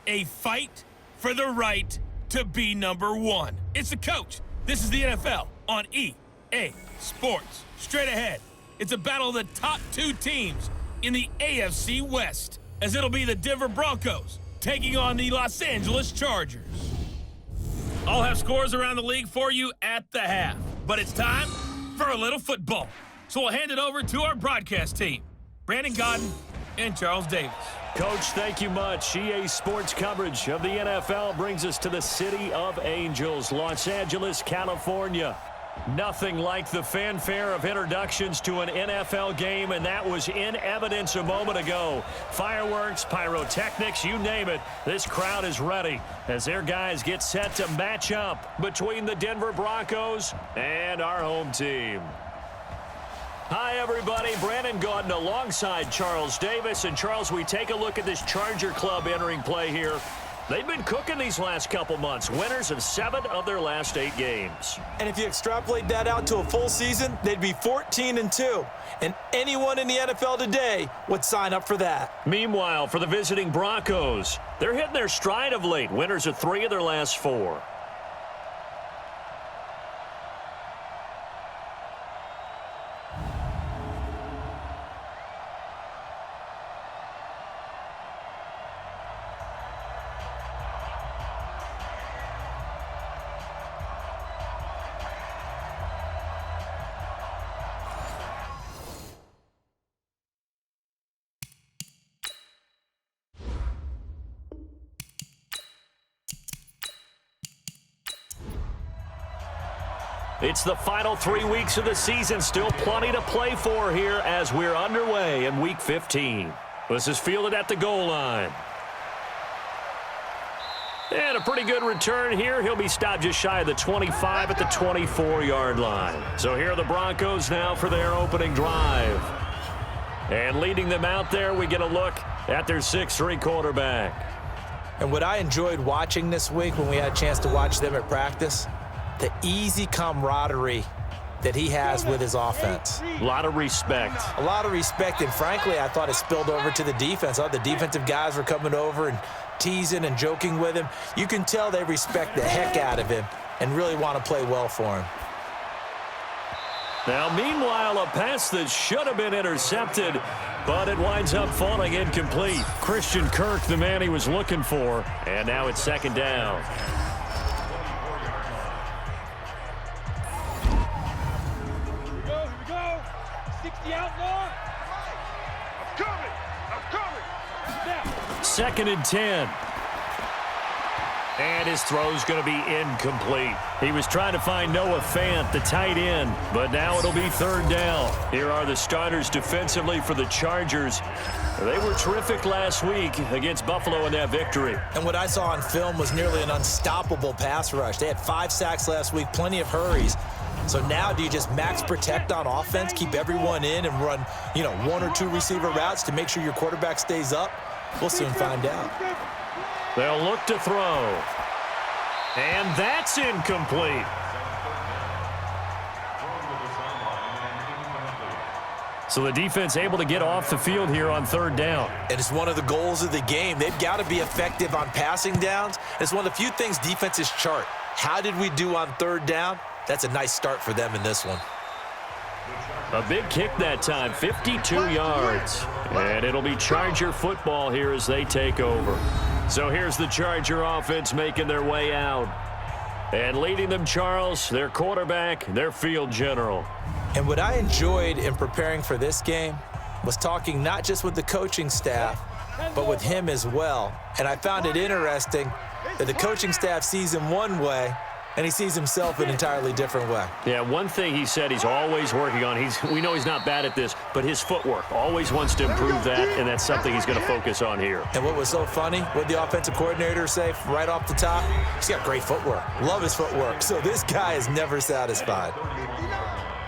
a fight for the right to be number one. It's the coach. This is the NFL on EA Sports. Straight ahead, it's a battle of the top two teams in the AFC West, as it'll be the Denver Broncos taking on the Los Angeles Chargers. I'll have scores around the league for you at the half, but it's time for a little football. So we'll hand it over to our broadcast team, Brandon Godden and Charles Davis. Coach, thank you much. EA Sports coverage of the NFL brings us to the City of Angels, Los Angeles, California. Nothing like the fanfare of introductions to an NFL game, and that was in evidence a moment ago. Fireworks, pyrotechnics, you name it. This crowd is ready as their guys get set to match up between the Denver Broncos and our home team. Hi, everybody. Brandon Godden alongside Charles Davis. And, Charles, we take a look at this Charger club entering play here. They've been cooking these last couple months. Winners of 7 of their last 8 games. And if you extrapolate that out to a full season, they'd be 14-2. And anyone in the NFL today would sign up for that. Meanwhile, for the visiting Broncos, they're hitting their stride of late. Winners of 3 of their last 4. It's the final 3 weeks of the season. Still plenty to play for here as we're underway in Week 15. This is fielded at the goal line. And a pretty good return here. He'll be stopped just shy of the 25 at the 24-yard line. So here are the Broncos now for their opening drive. And leading them out there, we get a look at their 6'3" quarterback. And what I enjoyed watching this week when we had a chance to watch them at practice, the easy camaraderie that he has with his offense. A lot of respect. A lot of respect, and frankly, I thought it spilled over to the defense. All the defensive guys were coming over and teasing and joking with him. You can tell they respect the heck out of him and really want to play well for him. Now, meanwhile, a pass that should have been intercepted, but it winds up falling incomplete. Christian Kirk, the man he was looking for, and now it's second down. Second and 10. And his throw's going to be incomplete. He was trying to find Noah Fant, the tight end, but now it'll be third down. Here are the starters defensively for the Chargers. They were terrific last week against Buffalo in that victory. And what I saw on film was nearly an unstoppable pass rush. They had 5 sacks last week, plenty of hurries. So now do you just max protect on offense, keep everyone in and run, 1 or 2 receiver routes to make sure your quarterback stays up? We'll soon find out. They'll look to throw. And that's incomplete. So the defense able to get off the field here on third down. And it's one of the goals of the game. They've got to be effective on passing downs. It's one of the few things defenses chart. How did we do on third down? That's a nice start for them in this one. A big kick that time, 52 yards. And it'll be Charger football here as they take over. So here's the Charger offense making their way out. And leading them, Charles, their quarterback, their field general. And what I enjoyed in preparing for this game was talking not just with the coaching staff, but with him as well. And I found it interesting that the coaching staff sees him one way, and he sees himself an entirely different way. Yeah, one thing he said he's always working on, we know he's not bad at this, but his footwork, always wants to improve that, and that's something he's going to focus on here. And what was so funny, what the offensive coordinator say right off the top, he's got great footwork. Love his footwork. So this guy is never satisfied.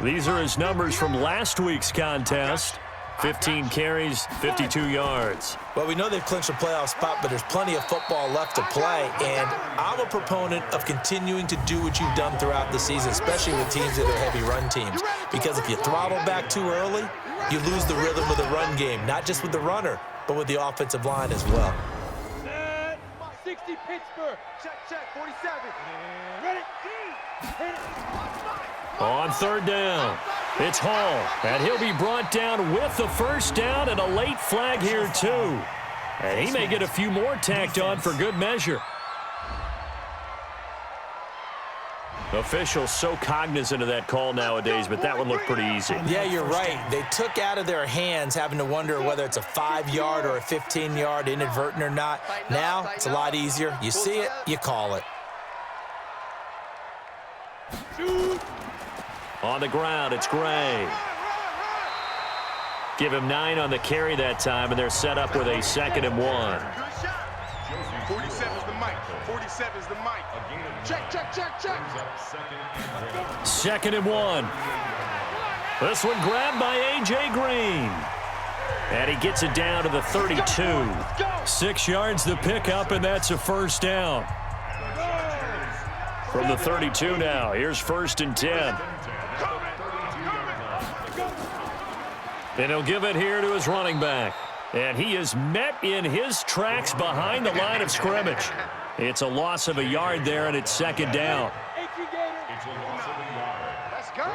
These are his numbers from last week's contest. 15 carries, 52 yards. Well, we know they've clinched a playoff spot, but there's plenty of football left to play, and I'm a proponent of continuing to do what you've done throughout the season, especially with teams that are heavy run teams, because if you throttle back too early, you lose the rhythm of the run game, not just with the runner, but with the offensive line as well. 60 Pittsburgh. Check, 47. Ready? Hit it. On third down, it's Hall, and he'll be brought down with the first down and a late flag here too. And he may get a few more tacked on for good measure. Officials so cognizant of that call nowadays, but that one looked pretty easy. Yeah, you're right. They took out of their hands having to wonder whether it's a 5-yard or a 15-yard, inadvertent or not. Now, it's a lot easier. You see it, you call it. On the ground, it's Gray. Give him 9 on the carry that time, and they're set up with a 2nd and 1. 47's the mic. 47's the mic. Check. 2nd and 1. This one grabbed by A.J. Green. And he gets it down to the 32. 6 yards the pickup, and that's a first down. From the 32 now, here's 1st and 10. And he'll give it here to his running back. And he is met in his tracks behind the line of scrimmage. It's a loss of a yard there, and it's 2nd down. Let's go.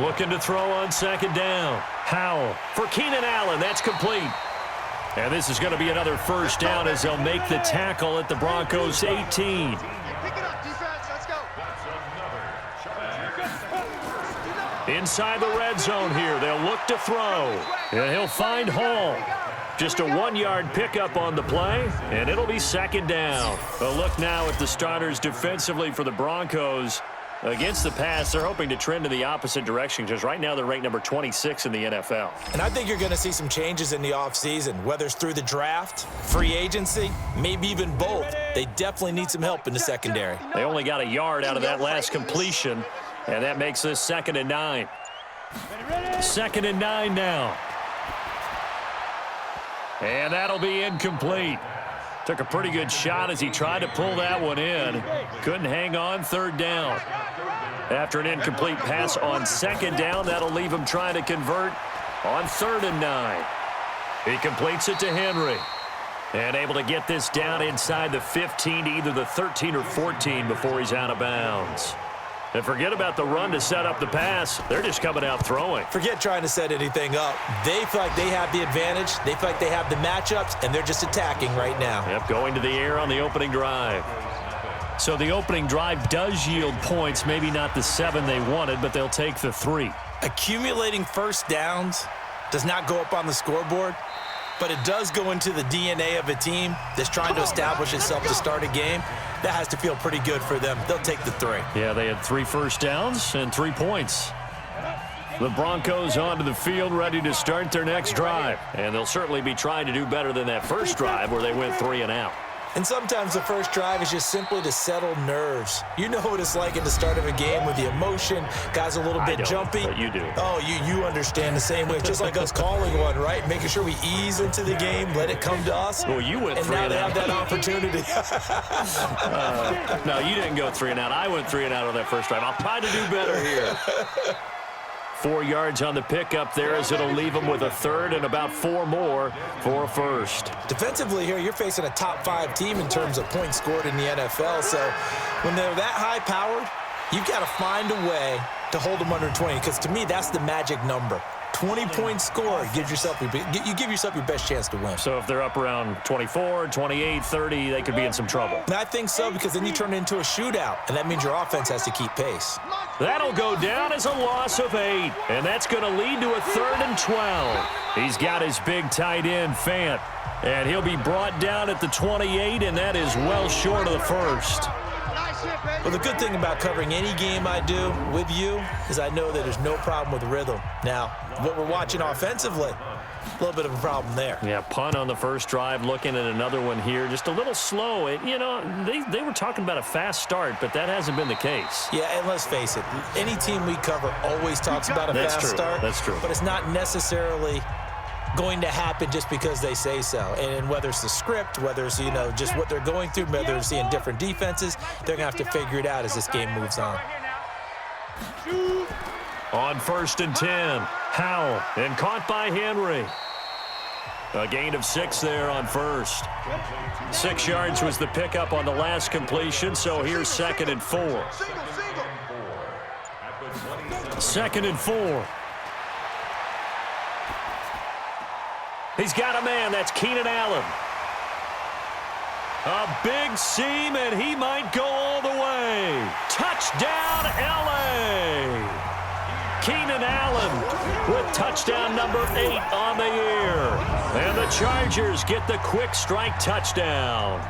Looking to throw on 2nd down. Howell for Keenan Allen. That's complete. And this is going to be another first down as they'll make the tackle at the Broncos 18. Pick it up, defense. Let's go. Inside the red zone here, they'll look to throw. And he'll find Hall. Just a 1-yard pickup on the play, and it'll be 2nd down. A look now at the starters defensively for the Broncos. Against the pass, they're hoping to trend in the opposite direction because right now they're ranked number 26 in the NFL. And I think you're going to see some changes in the offseason, whether it's through the draft, free agency, maybe even both. They definitely need some help in the secondary. They only got a yard out of that last completion, and that makes this 2nd and 9. 2nd and 9 now. And that'll be incomplete. Took a pretty good shot as he tried to pull that one in. Couldn't hang on, 3rd down. After an incomplete pass on 2nd down, that'll leave him trying to convert on 3rd and 9. He completes it to Henry. And able to get this down inside the 15 to either the 13 or 14 before he's out of bounds. And forget about the run to set up the pass. They're just coming out throwing. Forget trying to set anything up. They feel like they have the advantage. They feel like they have the matchups, and they're just attacking right now. Yep, going to the air on the opening drive. So the opening drive does yield points, maybe not the 7 they wanted, but they'll take the 3. Accumulating first downs does not go up on the scoreboard, but it does go into the DNA of a team that's trying to establish itself to start a game. That has to feel pretty good for them. They'll take the 3. Yeah, they had 3 first downs and 3 points. The Broncos onto the field ready to start their next drive. And they'll certainly be trying to do better than that first drive where they went 3 and out. And sometimes the first drive is just simply to settle nerves. You know what it's like at the start of a game with the emotion. Guys a little bit jumpy. But you do. Oh, you understand the same way. It's just like us calling one, right? Making sure we ease into the game, let it come to us. Well, you went 3 and out. And now they have that opportunity. No, you didn't go 3 and out. I went 3 and out on that first drive. I'll try to do better here. 4 yards on the pickup there as it'll leave them with a 3rd and about 4 more for a first. Defensively here, you're facing a top 5 team in terms of points scored in the NFL. So when they're that high-powered, you've got to find a way to hold them under 20, because to me, that's the magic number. 20-point score, you give yourself your best chance to win. So if they're up around 24, 28, 30, they could be in some trouble. And I think so, because then you turn it into a shootout, and that means your offense has to keep pace. That'll go down as a loss of 8, and that's going to lead to a 3rd and 12. He's got his big tight end, Fant, and he'll be brought down at the 28, and that is well short of the first. Well, the good thing about covering any game I do with you is I know that there's no problem with rhythm. Now, what we're watching offensively, a little bit of a problem there. Yeah, punt on the first drive, looking at another one here. Just a little slow. They were talking about a fast start, but that hasn't been the case. Yeah, and let's face it, any team we cover always talks about a fast start. That's true. But it's not necessarily going to happen just because they say so. And whether it's the script, whether it's, just what they're going through, whether it's seeing different defenses, they're going to have to figure it out as this game moves on. On 1st and 10, Howell, and caught by Henry. A gain of 6 there on first. 6 yards was the pickup on the last completion, so here's 2nd and 4. 2nd and 4. He's got a man. That's Keenan Allen. A big seam, and he might go all the way. Touchdown, L.A. Keenan Allen with touchdown number 8 on the year. And the Chargers get the quick strike touchdown.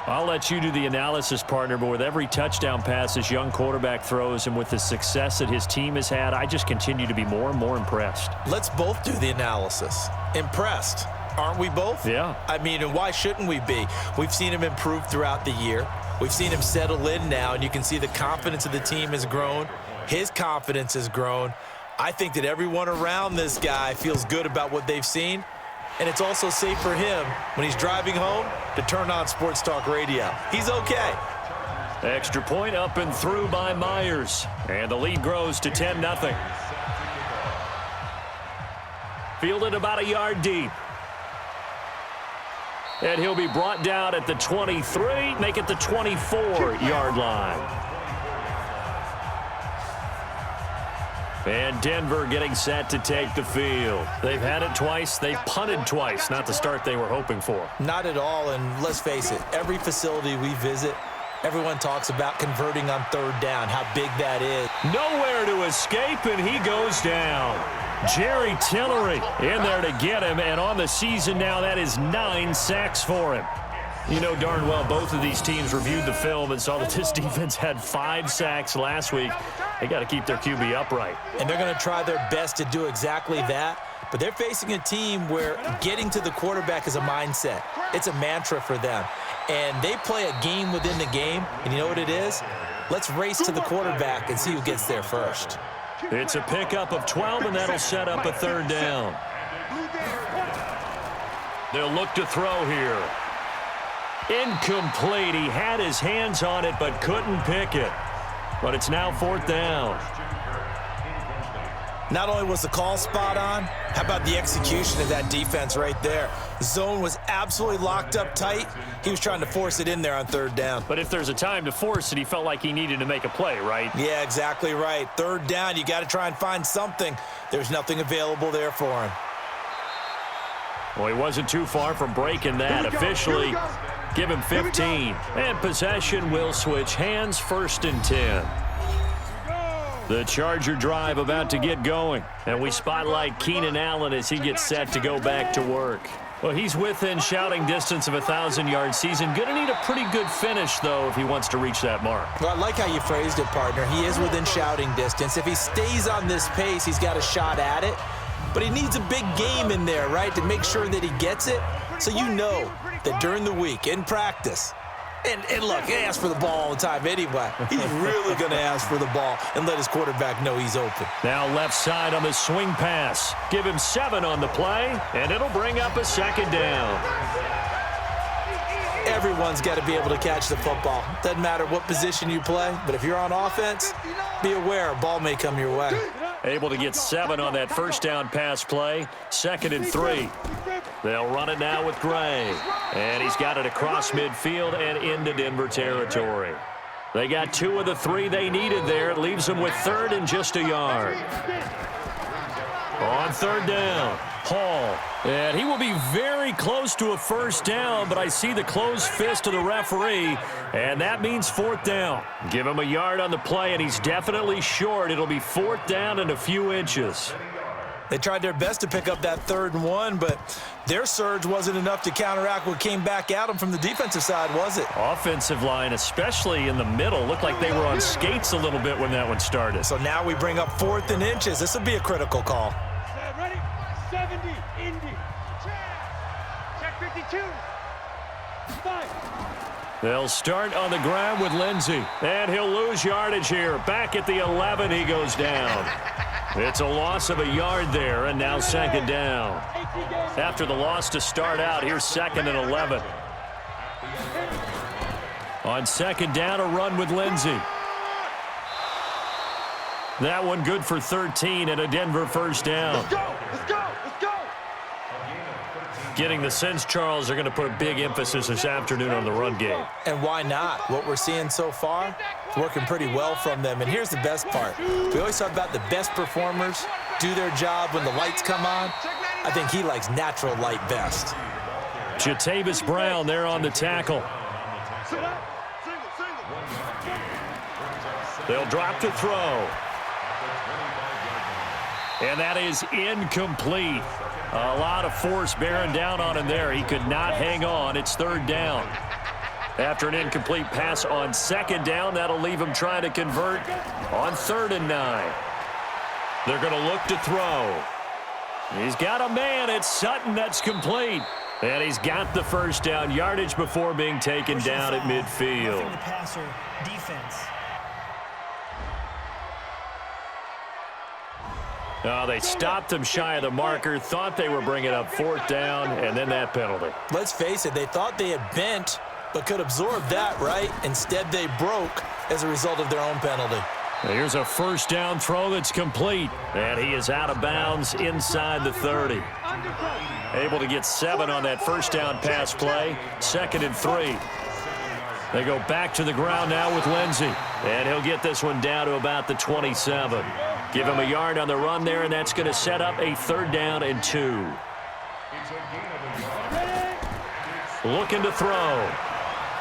I'll let you do the analysis, partner, but with every touchdown pass this young quarterback throws and with the success that his team has had, I just continue to be more and more impressed. Let's both do the analysis. Impressed. Aren't we both? Yeah. I mean, and why shouldn't we be? We've seen him improve throughout the year. We've seen him settle in now, and you can see the confidence of the team has grown. His confidence has grown. I think that everyone around this guy feels good about what they've seen, and it's also safe for him when he's driving home to turn on Sports Talk Radio. He's okay. Extra point up and through by Myers, and the lead grows to 10-0. Fielded about a yard deep. And he'll be brought down at the 23, make it the 24-yard line. And Denver getting set to take the field. They've had it twice. They've punted twice. Not the start they were hoping for. Not at all, and let's face it, every facility we visit, everyone talks about converting on 3rd down, how big that is. Nowhere to escape, and he goes down. Jerry Tillery in there to get him, and on the season now, that is 9 sacks for him. You know darn well both of these teams reviewed the film and saw that this defense had 5 sacks last week. They got to keep their QB upright. And they're going to try their best to do exactly that, but they're facing a team where getting to the quarterback is a mindset. It's a mantra for them, and they play a game within the game, and you know what it is? Let's race to the quarterback and see who gets there first. It's a pickup of 12, and that'll set up a 3rd down. They'll look to throw here. Incomplete. He had his hands on it but couldn't pick it. But it's now 4th down. Not only was the call spot on, how about the execution of that defense right there? Zone was absolutely locked up tight. He was trying to force it in there on 3rd down. But if there's a time to force it, he felt like he needed to make a play, right? Yeah, exactly right. 3rd down, you got to try and find something. There's nothing available there for him. Well, he wasn't too far from breaking that. Officially, give him 15. And possession will switch hands, 1st and 10. The Charger drive about to get going. And we spotlight Keenan Allen as he gets set to go back to work. Well, he's within shouting distance of a 1,000-yard season. Going to need a pretty good finish, though, if he wants to reach that mark. Well, I like how you phrased it, partner. He is within shouting distance. If he stays on this pace, he's got a shot at it. But he needs a big game in there, right, to make sure that he gets it. So you know that during the week, in practice, and look, he asks for the ball all the time anyway. He's really going to ask for the ball and let his quarterback know he's open. Now left side on the swing pass. Give him 7 on the play, and it'll bring up a 2nd down. Everyone's got to be able to catch the football. Doesn't matter what position you play, but if you're on offense, be aware a ball may come your way. Able to get 7 on that 1st down pass play. 2nd and 3. They'll run it now with Gray. And he's got it across midfield and into Denver territory. They got 2 of the 3 they needed there. It leaves them with 3rd and just a yard. On 3rd down, Hall. And he will be very close to a 1st down, but I see the closed fist of the referee, and that means 4th down. Give him a yard on the play, and he's definitely short. It'll be 4th down and a few inches. They tried their best to pick up that 3rd and 1, but their surge wasn't enough to counteract what came back at them from the defensive side, was it? Offensive line, especially in the middle, looked like they were on skates a little bit when that one started. So now we bring up 4th and inches. This will be a critical call. Ready? 70, Indy. Check 52. 5. They'll start on the ground with Lindsey, and he'll lose yardage here. Back at the 11, he goes down. It's a loss of a yard there, and now 2nd down. After the loss to start out, here's 2nd and 11. On 2nd down, a run with Lindsey. That one good for 13 and a Denver 1st down. Let's go! Let's go! Let's go! Getting the sense, Charles, they're going to put a big emphasis this afternoon on the run game. And why not? What we're seeing so far, it's working pretty well from them. And here's the best part. We always talk about the best performers do their job when the lights come on. I think he likes natural light best. Jatavis Brown there on the tackle. They'll drop to throw. And that is incomplete. A lot of force bearing down on him there. He could not hang on. It's third down. After an incomplete pass on second down, that'll leave him trying to convert on 3rd and 9. They're going to look to throw. He's got a man. It's Sutton. That's complete. And he's got the first down yardage before being taken down at midfield. The passer defense. They stopped him shy of the marker, thought they were bringing up 4th down, and then that penalty. Let's face it, they thought they had bent, but could absorb that, right? Instead, they broke as a result of their own penalty. Here's a first down throw that's complete, and he is out of bounds inside the 30. Able to get 7 on that first down pass play, 2nd and 3. They go back to the ground now with Lindsey, and he'll get this one down to about the 27. Give him a yard on the run there, and that's going to set up a 3rd down and 2. Looking to throw.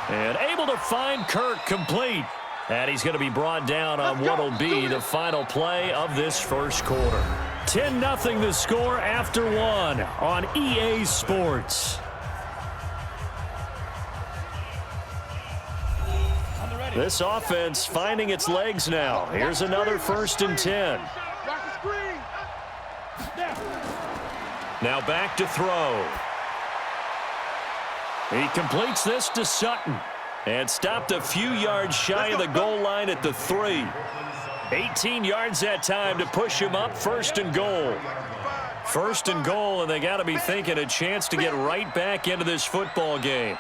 And able to find Kirk complete. And he's going to be brought down on what will be the final play of this first quarter. 10-0 the score after 1 on EA Sports. This offense finding its legs now. Here's another 1st and 10. Now back to throw. He completes this to Sutton and stopped a few yards shy of the goal line at the 3. 18 yards that time to push him up, 1st and goal. 1st and goal, and they got to be thinking a chance to get right back into this football game.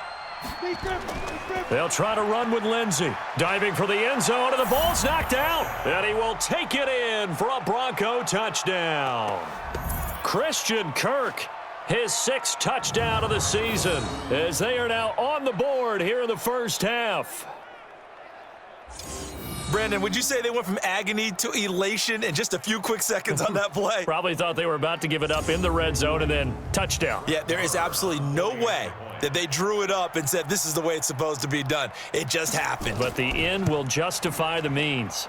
They'll try to run with Lindsey. Diving for the end zone, and the ball's knocked out. And he will take it in for a Bronco touchdown. Christian Kirk, his 6th touchdown of the season, as they are now on the board here in the first half. Brandon, would you say they went from agony to elation in just a few quick seconds on that play? Probably thought they were about to give it up in the red zone and then touchdown. Yeah, there is absolutely no way that they drew it up and said this is the way it's supposed to be done. It just happened. But the end will justify the means.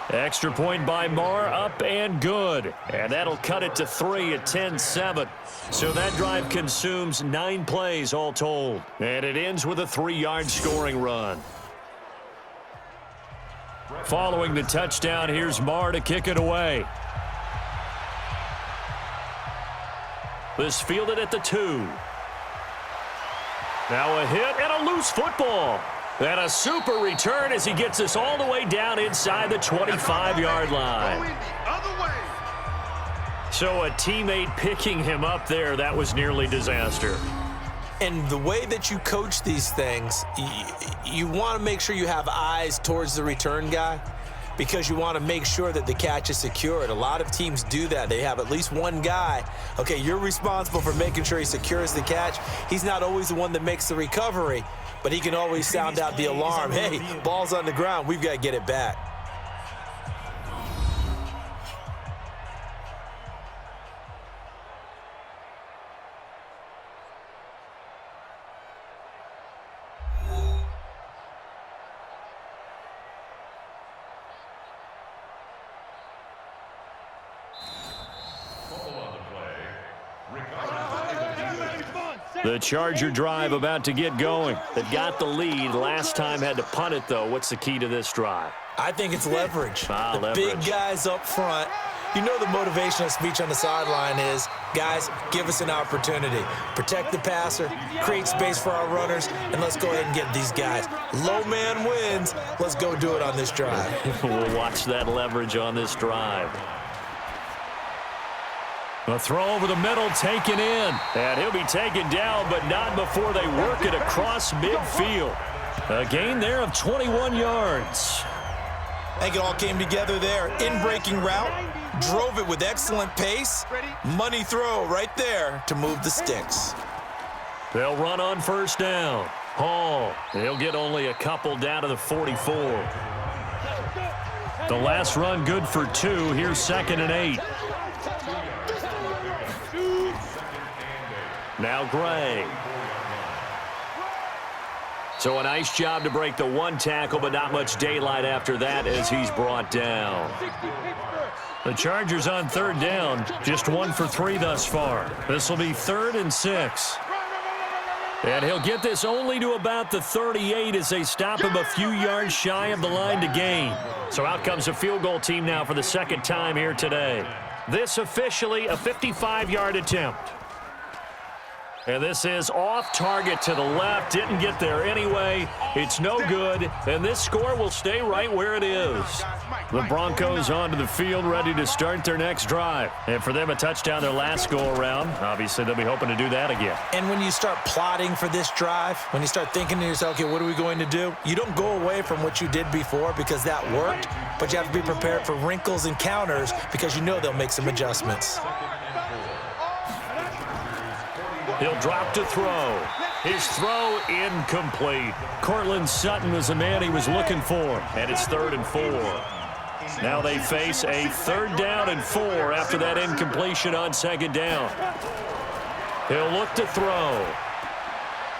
Extra point by Marr, up and good. And that'll cut it to 3 at 10-7. So that drive consumes 9 plays all told. And it ends with a 3-yard scoring run. Following the touchdown, here's Marr to kick it away. This fielded at the 2. Now a hit and a loose football. And a super return as he gets us all the way down inside the 25-yard line. So a teammate picking him up there, that was nearly disaster. And the way that you coach these things, you want to make sure you have eyes towards the return guy because you want to make sure that the catch is secured. A lot of teams do that. They have at least one guy. Okay, you're responsible for making sure he secures the catch. He's not always the one that makes the recovery, but he can always sound out the alarm. Hey, ball's on the ground. We've got to get it back. The Charger drive about to get going. They've got the lead. Last time had to punt it, though. What's the key to this drive? I think it's leverage. Leverage. Big guys up front. You know the motivational speech on the sideline is, guys, give us an opportunity. Protect the passer, create space for our runners, and let's go ahead and get these guys. Low man wins. Let's go do it on this drive. We'll watch that leverage on this drive. A throw over the middle taken in. And he'll be taken down, but not before they work it across midfield. A gain there of 21 yards. I think it all came together there. In-breaking route, drove it with excellent pace. Money throw right there to move the sticks. They'll run on first down. Hall, he'll get only a couple down to the 44. The last run good for 2. Here's 2nd and 8. Now Gray. So a nice job to break the 1 tackle, but not much daylight after that as he's brought down. The Chargers on 3rd down, just 1 for 3 thus far. This will be 3rd and 6. And he'll get this only to about the 38 as they stop him a few yards shy of the line to gain. So out comes a field goal team now for the 2nd time here today. This officially a 55-yard attempt. And this is off target to the left. Didn't get there anyway. It's no good. And this score will stay right where it is. The Broncos onto the field ready to start their next drive. And for them, a touchdown their last go-around. Obviously, they'll be hoping to do that again. And when you start plotting for this drive, when you start thinking to yourself, okay, what are we going to do? You don't go away from what you did before because that worked. But you have to be prepared for wrinkles and counters because you know they'll make some adjustments. He'll drop to throw. His throw incomplete. Cortland Sutton was the man he was looking for. And it's 3rd and 4. Now they face a 3rd down and 4 after that incompletion on 2nd down. He'll look to throw.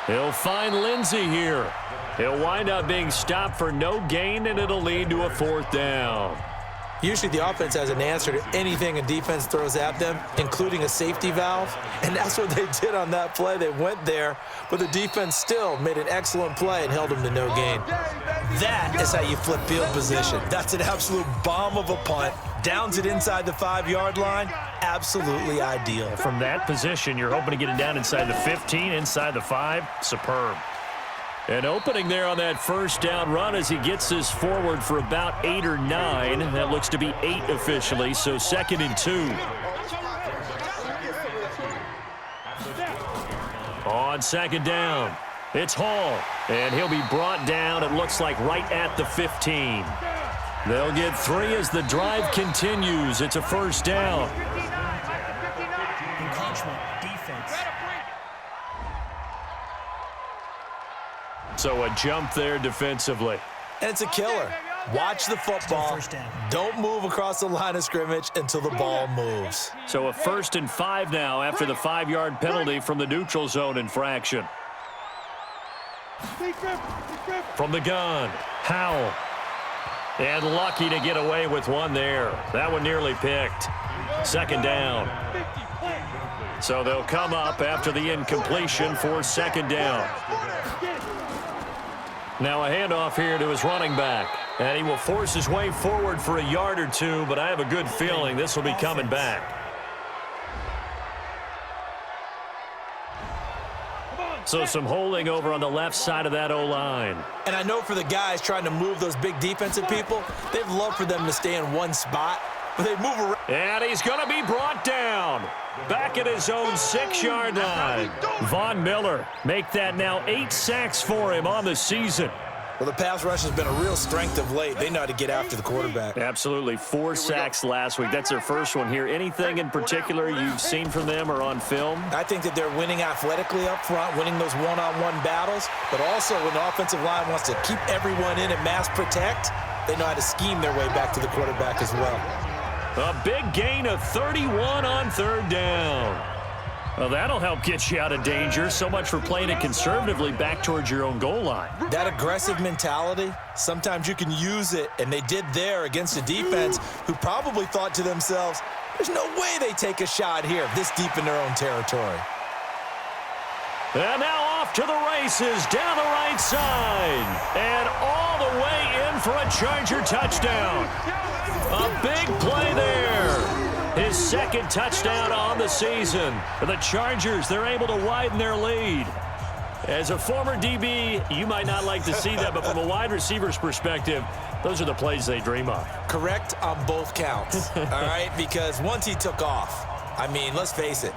He'll find Lindsey here. He'll wind up being stopped for no gain, and it'll lead to a 4th down. Usually the offense has an answer to anything a defense throws at them, including a safety valve. And that's what they did on that play. They went there, but the defense still made an excellent play and held them to no gain. That is how you flip field position. That's an absolute bomb of a punt. Downs it inside the 5-yard line. Absolutely ideal. From that position, you're hoping to get it down inside the 15, inside the 5. Superb. An opening there on that 1st down run as he gets this forward for about 8 or 9. That looks to be 8 officially, so 2nd and 2. On 2nd down, it's Hall, and he'll be brought down, it looks like right at the 15. They'll get 3 as the drive continues. It's a 1st down. Encroachment, defense. So a jump there defensively. And it's a killer. Watch the football. Don't move across the line of scrimmage until the ball moves. So a 1st and 5 now after the 5-yard penalty from the neutral zone infraction. From the gun, Howell. And lucky to get away with one there. That one nearly picked. 2nd down. So they'll come up after the incompletion for 2nd down. Now a handoff here to his running back. And he will force his way forward for a yard or 2, but I have a good feeling this will be coming back. So some holding over on the left side of that O-line. And I know for the guys trying to move those big defensive people, they'd love for them to stay in one spot, but they move around. And he's going to be brought down. Back at his own 6-yard line. Von Miller make that now 8 sacks for him on the season. Well, the pass rush has been a real strength of late. They know how to get after the quarterback. Absolutely. 4 sacks last week. That's their first one here. Anything in particular you've seen from them or on film? I think that they're winning athletically up front, winning those one-on-one battles, but also when the offensive line wants to keep everyone in and mass protect, they know how to scheme their way back to the quarterback as well. A big gain of 31 on 3rd down. Well, that'll help get you out of danger. So much for playing it conservatively back towards your own goal line. That aggressive mentality, sometimes you can use it, and they did there against a defense who probably thought to themselves, there's no way they take a shot here this deep in their own territory. And now off to the races down the right side. And all the way in for a Charger touchdown. A big play there. His 2nd touchdown on the season. The Chargers, they're able to widen their lead. As a former DB, you might not like to see that, but from a wide receiver's perspective, those are the plays they dream of. Correct on both counts, all right? Because once he took off, I mean, let's face it,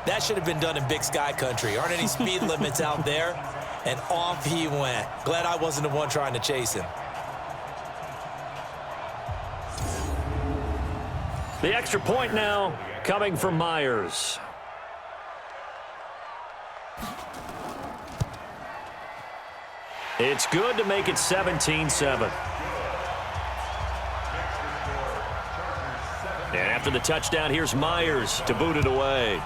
that should have been done in Big Sky country. Aren't any speed limits out there? And off he went. Glad I wasn't the one trying to chase him. The extra point now coming from Myers. It's good to make it 17-7. And after the touchdown, here's Myers to boot it away.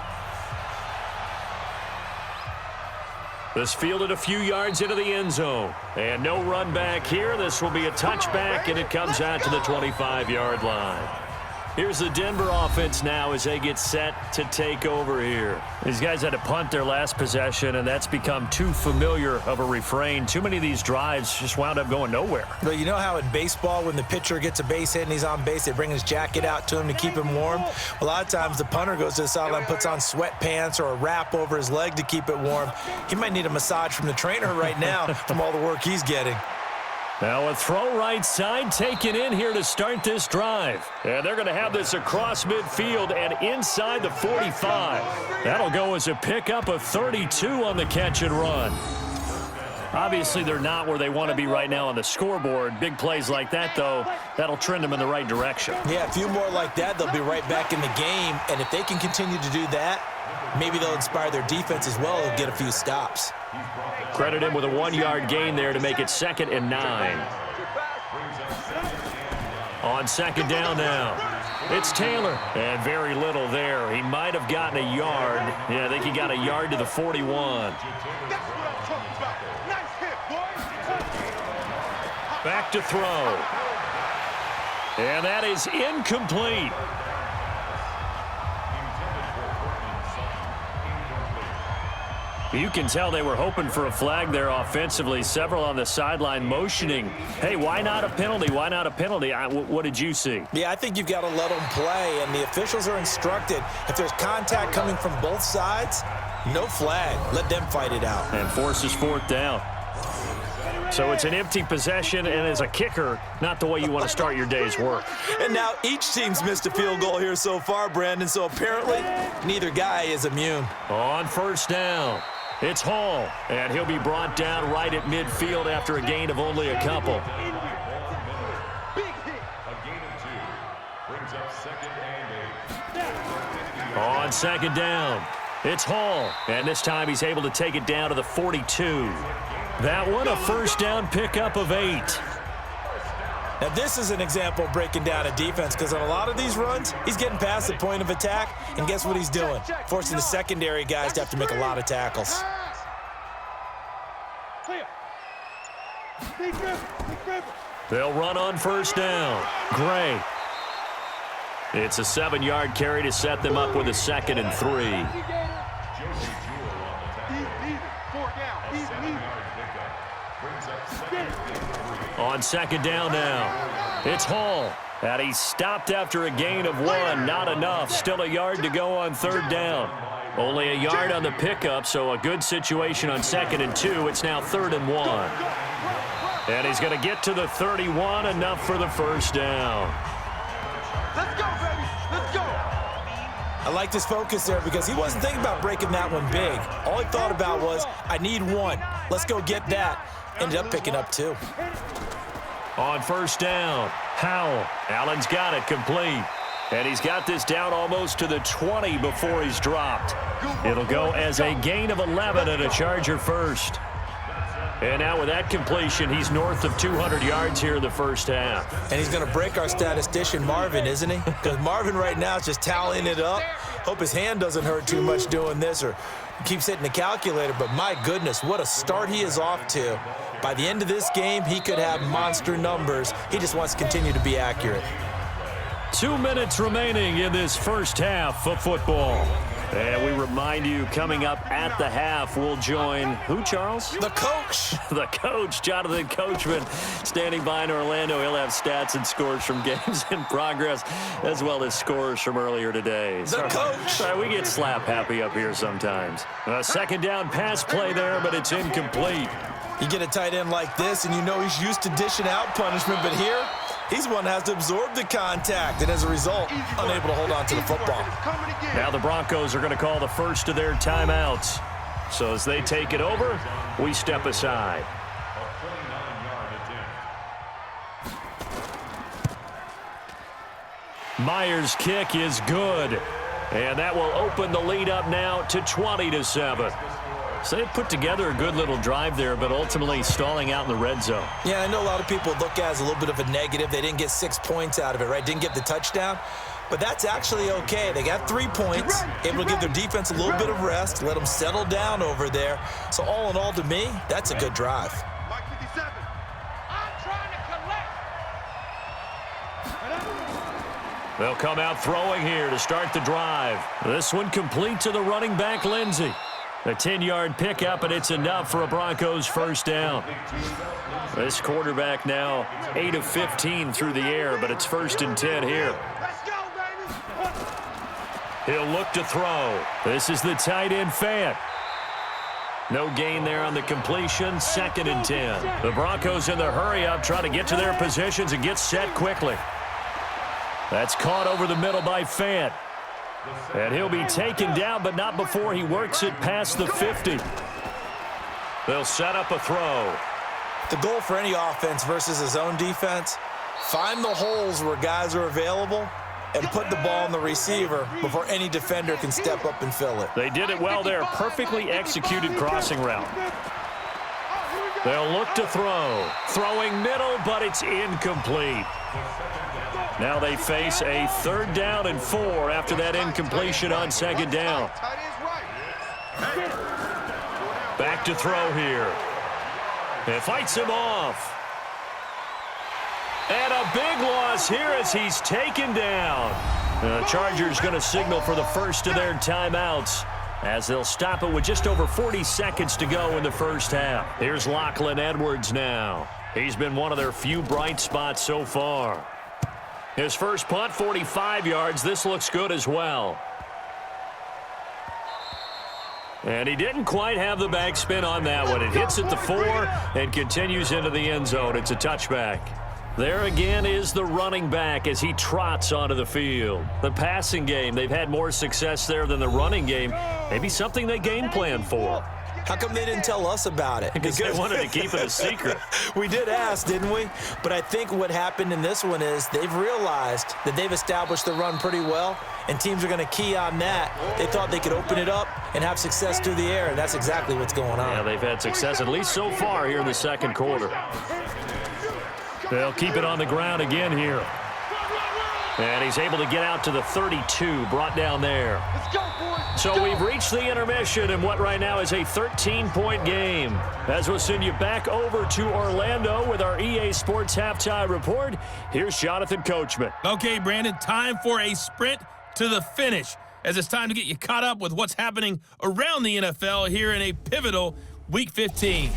This fielded a few yards into the end zone. And no run back here. This will be a touchback, and it comes out to the 25-yard line. Here's the Denver offense now as they get set to take over here. These guys had to punt their last possession, and that's become too familiar of a refrain. Too many of these drives just wound up going nowhere. But you know how in baseball, when the pitcher gets a base hit and he's on base, they bring his jacket out to him to keep him warm? A lot of times the punter goes to the sideline, puts on sweatpants or a wrap over his leg to keep it warm. He might need a massage from the trainer right now from all the work he's getting. Now a throw right side taken in here to start this drive. And they're going to have this across midfield and inside the 45. That'll go as a pickup of 32 on the catch and run. Obviously, they're not where they want to be right now on the scoreboard. Big plays like that, though, that'll trend them in the right direction. Yeah, a few more like that, they'll be right back in the game. And if they can continue to do that, maybe they'll inspire their defense as well. They'll get a few stops. Credit him with a 1-yard gain there to make it 2nd and 9. On 2nd down now, it's Taylor. And very little there. He might have gotten a yard. Yeah, I think he got a yard to the 41. Back to throw. And that is incomplete. You can tell they were hoping for a flag there offensively. Several on the sideline motioning. Hey, why not a penalty? Why not a penalty? What did you see? Yeah, I think you've got to let them play, and the officials are instructed. If there's contact coming from both sides, no flag. Let them fight it out. And forces 4th down. So it's an empty possession, and as a kicker, not the way you want to start your day's work. And now each team's missed a field goal here so far, Brandon, so apparently neither guy is immune. On 1st down, it's Hall, and he'll be brought down right at midfield after a gain of only a couple. A gain of 2 brings up 2nd and 8. On 2nd down, it's Hall, and this time he's able to take it down to the 42. That one a 1st down pickup of 8. Now this is an example of breaking down a defense, because on a lot of these runs, he's getting past the point of attack, and guess what he's doing? Forcing the secondary guys to have to make a lot of tackles. They'll run on 1st down. Gray. It's a 7-yard carry to set them up with a 2nd and 3. On 2nd down now, it's Hall. And he's stopped after a gain of 1. Not enough. Still a yard to go on 3rd down. Only a yard on the pickup, so a good situation on 2nd and 2. It's now 3rd and 1. And he's going to get to the 31, enough for the 1st down. Let's go, baby. Let's go. I like this focus there because he wasn't thinking about breaking that one big. All he thought about was, I need 1. Let's go get that. Ended up picking up 2. On 1st down, Howell. Allen's got it complete. And he's got this down almost to the 20 before he's dropped. It'll go as a gain of 11 and a Charger first. And now with that completion, he's north of 200 yards here in the 1st half. And he's going to break our statistician, Marvin, isn't he? Because Marvin right now is just tallying it up. Hope his hand doesn't hurt too much doing this or keeps hitting the calculator. But my goodness, what a start he is off to. By the end of this game, he could have monster numbers. He just wants to continue to be accurate. 2 minutes remaining in this 1st half of football. And we remind you, coming up at the half, we'll join who, Charles? The coach. The coach, Jonathan Coachman, standing by in Orlando. He'll have stats and scores from games in progress, as well as scores from earlier today. The coach. Sorry, we get slap happy up here sometimes. A 2nd down pass play there, but it's incomplete. You get a tight end like this, and you know he's used to dishing out punishment, but here, he's one that has to absorb the contact, and as a result, unable to hold on to the football. Now the Broncos are going to call the first of their timeouts. So as they take it over, we step aside. Myers' kick is good. And that will open the lead up now to 20-7. So they put together a good little drive there, but ultimately stalling out in the red zone. Yeah, I know a lot of people look at it as a little bit of a negative. They didn't get 6 points out of it, right? Didn't get the touchdown. But that's actually okay. They got 3 points, able to give their defense a little bit of rest, let them settle down over there. So all in all, to me, that's a good drive. Mike 57. I'm trying to collect. They'll come out throwing here to start the drive. This one complete to the running back, Lindsey. A 10-yard pickup, and it's enough for a Broncos first down. This quarterback now 8 of 15 through the air, but it's 1st and 10 here. Let's go, baby. He'll look to throw. This is the tight end, Fant. No gain there on the completion, 2nd and 10. The Broncos in the hurry-up trying to get to their positions and get set quickly. That's caught over the middle by Fant. And he'll be taken down, but not before he works it past the 50. They'll set up a throw. The goal for any offense versus his own defense, find the holes where guys are available and put the ball on the receiver before any defender can step up and fill it. They did it well there. Perfectly executed crossing route. They'll look to throw. Throwing middle, but it's incomplete. Now they face a 3rd down and 4 after that incompletion on 2nd down. Back to throw here. It fights him off. And a big loss here as he's taken down. The Chargers going to signal for the first of their timeouts as they'll stop it with just over 40 seconds to go in the first half. Here's Lachlan Edwards now. He's been one of their few bright spots so far. His first punt, 45 yards. This looks good as well. And he didn't quite have the backspin on that one. It hits at the 4 and continues into the end zone. It's a touchback. There again is the running back as he trots onto the field. The passing game, they've had more success there than the running game. Maybe something they game plan for. How come they didn't tell us about it? Because they wanted to keep it a secret. We did ask, didn't we? But I think what happened in this one is they've realized that they've established the run pretty well, and teams are going to key on that. They thought they could open it up and have success through the air, and that's exactly what's going on. Yeah, they've had success, at least so far here in the 2nd quarter. They'll keep it on the ground again here. And he's able to get out to the 32, brought down there. Let's go, boys. So we've reached the intermission in what right now is a 13-point game. As we'll send you back over to Orlando with our EA Sports Halftime Report, here's Jonathan Coachman. Okay, Brandon, time for a sprint to the finish, as it's time to get you caught up with what's happening around the NFL here in a pivotal Week 15.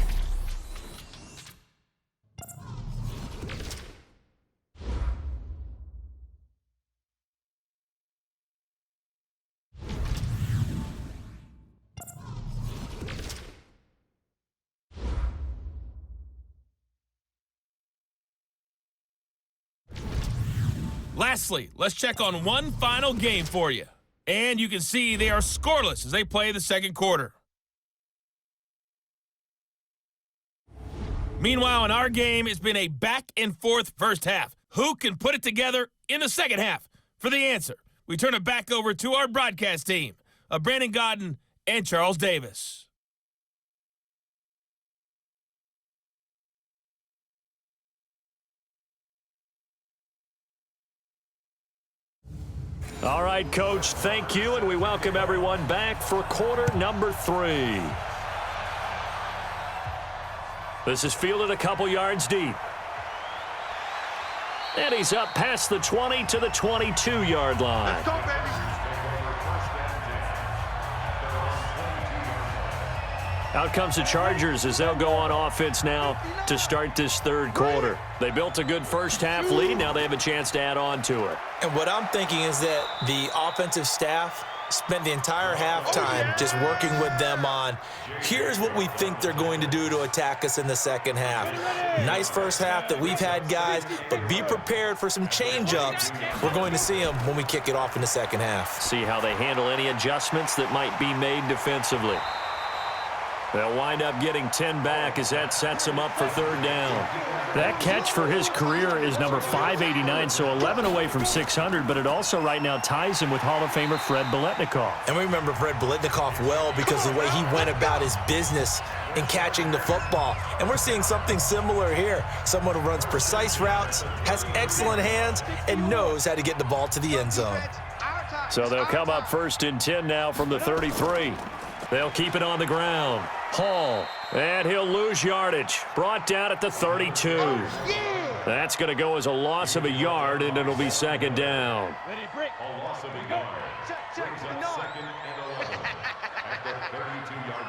Lastly, let's check on one final game for you. And you can see they are scoreless as they play the 2nd quarter. Meanwhile, in our game, it's been a back-and-forth first half. Who can put it together in the 2nd half? For the answer, we turn it back over to our broadcast team of Brandon Godden and Charles Davis. All right, Coach, thank you, and we welcome everyone back for quarter number 3. This is fielded a couple yards deep. And he's up past the 20 to the 22-yard line. Let's go, baby. Out comes the Chargers as they'll go on offense now to start this 3rd quarter. They built a good first half lead. Now they have a chance to add on to it. And what I'm thinking is that the offensive staff spent the entire halftime just working with them on, here's what we think they're going to do to attack us in the 2nd half. Nice first half that we've had, guys, but be prepared for some change-ups. We're going to see them when we kick it off in the 2nd half. See how they handle any adjustments that might be made defensively. They'll wind up getting 10 back as that sets him up for third down. That catch for his career is number 589, so 11 away from 600, but it also right now ties him with Hall of Famer Fred Biletnikoff. And we remember Fred Biletnikoff well because of the way he went about his business in catching the football. And we're seeing something similar here. Someone who runs precise routes, has excellent hands, and knows how to get the ball to the end zone. So they'll come up 1st and 10 now from the 33. They'll keep it on the ground. Hall, and he'll lose yardage. Brought down at the 32. That's going to go as a loss of a yard, and it'll be 2nd down. A loss of a yard. Brings up 2nd and 11 at the 32-yard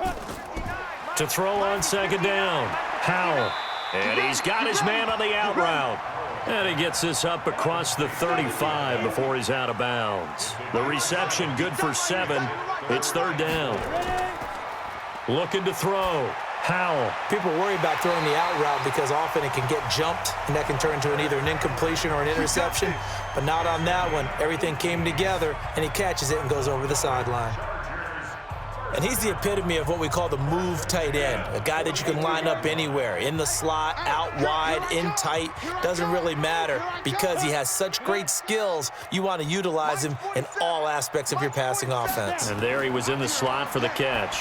line. To throw on 2nd down, Howell. And he's got his man on the out route. And he gets this up across the 35 before he's out of bounds. The reception good for 7. It's 3rd down. Looking to throw. Howell. People worry about throwing the out route because often it can get jumped, and that can turn into either an incompletion or an interception. But not on that one. Everything came together, and he catches it and goes over the sideline. And he's the epitome of what we call the move tight end, a guy that you can line up anywhere, in the slot, out wide, in tight, doesn't really matter because he has such great skills. You want to utilize him in all aspects of your passing offense. And there he was in the slot for the catch.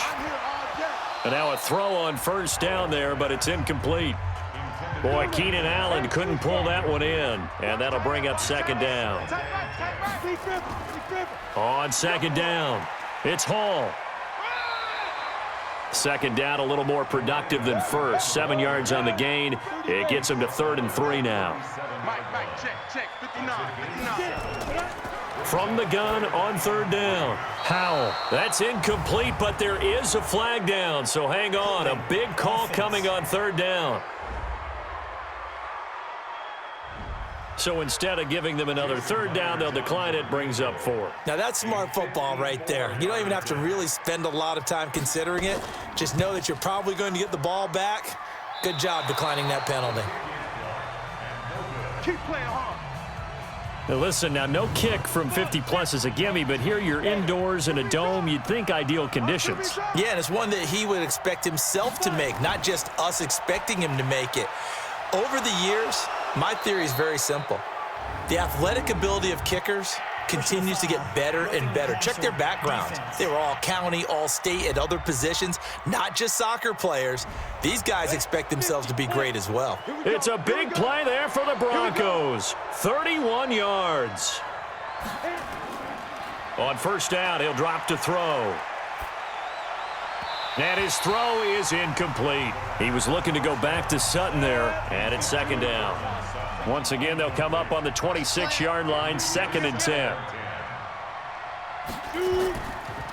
And now a throw on 1st down there, but it's incomplete. Boy, Keenan Allen couldn't pull that one in, and that'll bring up 2nd down. On 2nd down, it's Hall. 2nd down, a little more productive than 1st. 7 yards on the gain. It gets him to 3rd and 3 now. Mike, check, 59. From the gun on 3rd down. Howell. That's incomplete, but there is a flag down, so hang on. A big call coming on 3rd down. So instead of giving them another 3rd down, they'll decline it, brings up 4. Now that's smart football right there. You don't even have to really spend a lot of time considering it. Just know that you're probably going to get the ball back. Good job declining that penalty. Keep playing hard. Now listen, now no kick from 50-plus is a gimme, but here you're indoors in a dome. You'd think ideal conditions. Yeah, and it's one that he would expect himself to make, not just us expecting him to make it. Over the years, my theory is very simple. The athletic ability of kickers continues to get better and better. Check their backgrounds. They were all county, all state at other positions, not just soccer players. These guys expect themselves to be great as well. It's a big play there for the Broncos. 31 yards. On 1st down, he'll drop to throw. And his throw is incomplete. He was looking to go back to Sutton there, and it's 2nd down. Once again, they'll come up on the 26-yard line, 2nd and 10.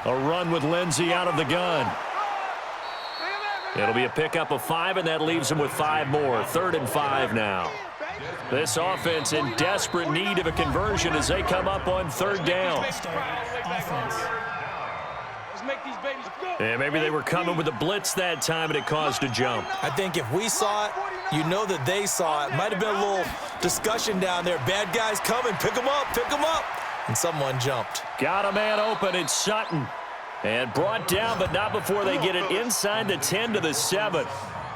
A run with Lindsey out of the gun. It'll be a pickup of 5, and that leaves him with 5 more. 3rd and 5 now. This offense in desperate need of a conversion as they come up on 3rd down. And maybe they were coming with a blitz that time, and it caused a jump. I think if we saw it, you know that they saw it. Might have been a little discussion down there. Bad guys coming. Pick them up. Pick them up. And someone jumped. Got a man open. It's Sutton. And brought down, but not before they get it inside the 10 to the 7.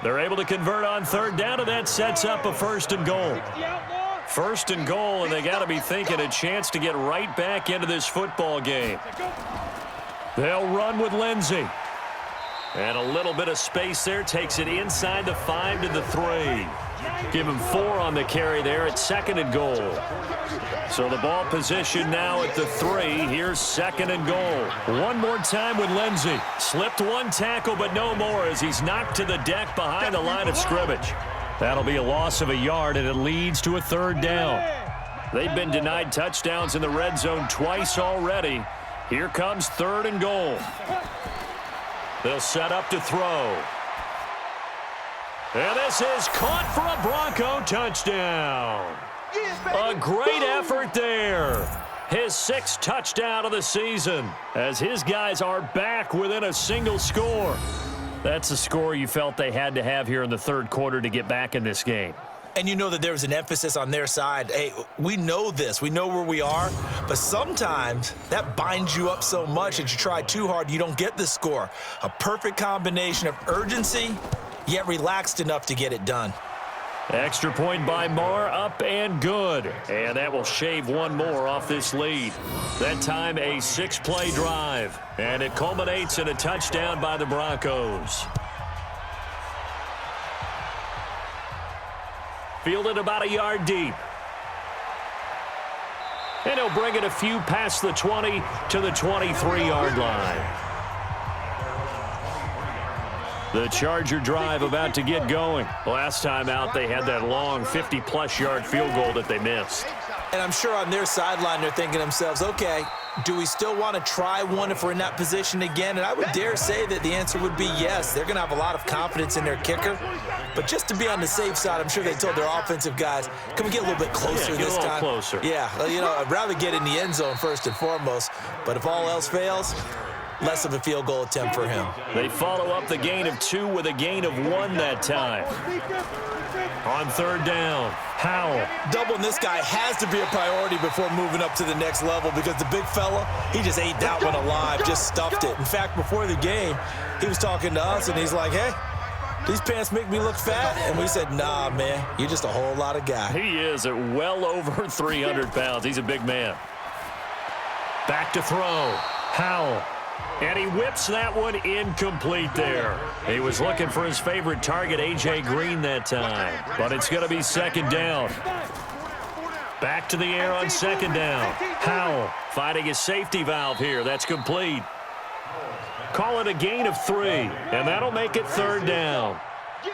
They're able to convert on 3rd down, and that sets up a 1st and goal. 1st and goal, and they got to be thinking a chance to get right back into this football game. They'll run with Lindsey. And a little bit of space there. Takes it inside the 5 to the 3. Give him 4 on the carry there at 2nd and goal. So the ball position now at the 3. Here's 2nd and goal. One more time with Lindsey. Slipped one tackle, but no more as he's knocked to the deck behind the line of scrimmage. That'll be a loss of a yard, and it leads to a 3rd down. They've been denied touchdowns in the red zone twice already. Here comes 3rd and goal. They'll set up to throw. And this is caught for a Bronco touchdown. A great effort there. His 6th touchdown of the season as his guys are back within a single score. That's a score you felt they had to have here in the 3rd quarter to get back in this game. And you know that there's an emphasis on their side. Hey, we know this. We know where we are. But sometimes that binds you up so much that you try too hard, you don't get the score. A perfect combination of urgency, yet relaxed enough to get it done. Extra point by Marr, up and good. And that will shave one more off this lead. That time a 6-play drive. And it culminates in a touchdown by the Broncos. Fielded about a yard deep. And he'll bring it a few past the 20 to the 23-yard line. The Charger drive about to get going. Last time out, they had that long 50-plus yard field goal that they missed. And I'm sure on their sideline, they're thinking to themselves, okay, do we still want to try one if we're in that position again? And I would dare say that the answer would be yes. They're going to have a lot of confidence in their kicker. But just to be on the safe side, I'm sure they told their offensive guys, can we get a little bit closer this time? Closer. Yeah, you know, I'd rather get in the end zone first and foremost. But if all else fails, less of a field goal attempt for him. They follow up the gain of 2 with a gain of 1 that time. On third down, Howell. Doubling this guy has to be a priority before moving up to the next level because the big fella, he just ate that one alive, just stuffed it. In fact, before the game, he was talking to us, and he's like, hey, these pants make me look fat. And we said, nah, man, you're just a whole lot of guy. He is at well over 300 pounds. He's a big man. Back to throw, Howell. And he whips that one incomplete there. He was looking for his favorite target, A.J. Green, that time. But it's going to be second down. Back to the air on second down. Howell finding his safety valve here. That's complete. Call it a gain of 3, and that'll make it third down.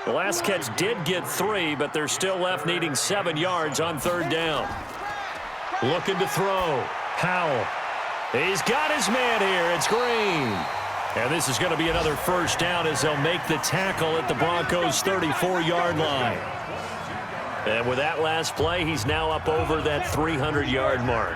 The last catch did get 3, but they're still left needing 7 yards on third down. Looking to throw. Howell. He's got his man here. It's Green. And this is going to be another first down as they'll make the tackle at the Broncos' 34-yard line. And with that last play, he's now up over that 300-yard mark.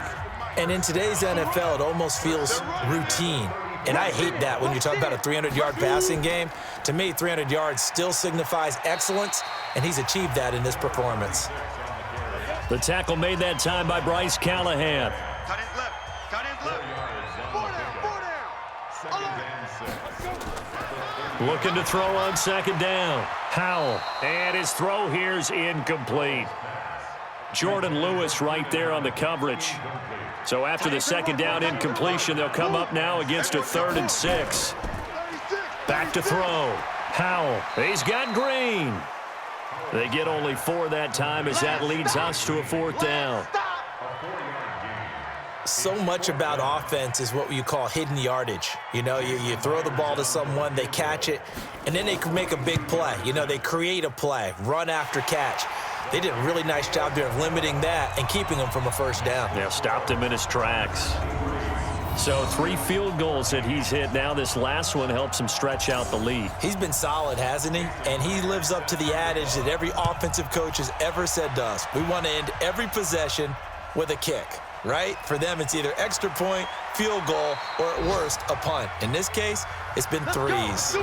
And in today's NFL, it almost feels routine. And I hate that when you talk about a 300-yard passing game. To me, 300 yards still signifies excellence, and he's achieved that in this performance. The tackle made that time by Bryce Callahan. Cut in left. Cut in left. 4 down. Looking to throw on second down. Howell. And his throw here's incomplete. Jordan Lewis right there on the coverage. So after the second down incompletion, they'll come up now against a 3rd and 6. Back to throw. Howell. He's got Green. They get only 4 that time as that leads us to a 4th down. So much about offense is what you call hidden yardage. You know, you throw the ball to someone, they catch it, and then they can make a big play. You know, they create a play, run after catch. They did a really nice job there of limiting that and keeping him from a first down. Yeah, stopped him in his tracks. So 3 field goals that he's hit now. This last one helps him stretch out the lead. He's been solid, hasn't he? And he lives up to the adage that every offensive coach has ever said to us. We want to end every possession with a kick, right? For them, it's either extra point, field goal, or at worst, a punt. In this case, it's been 3s.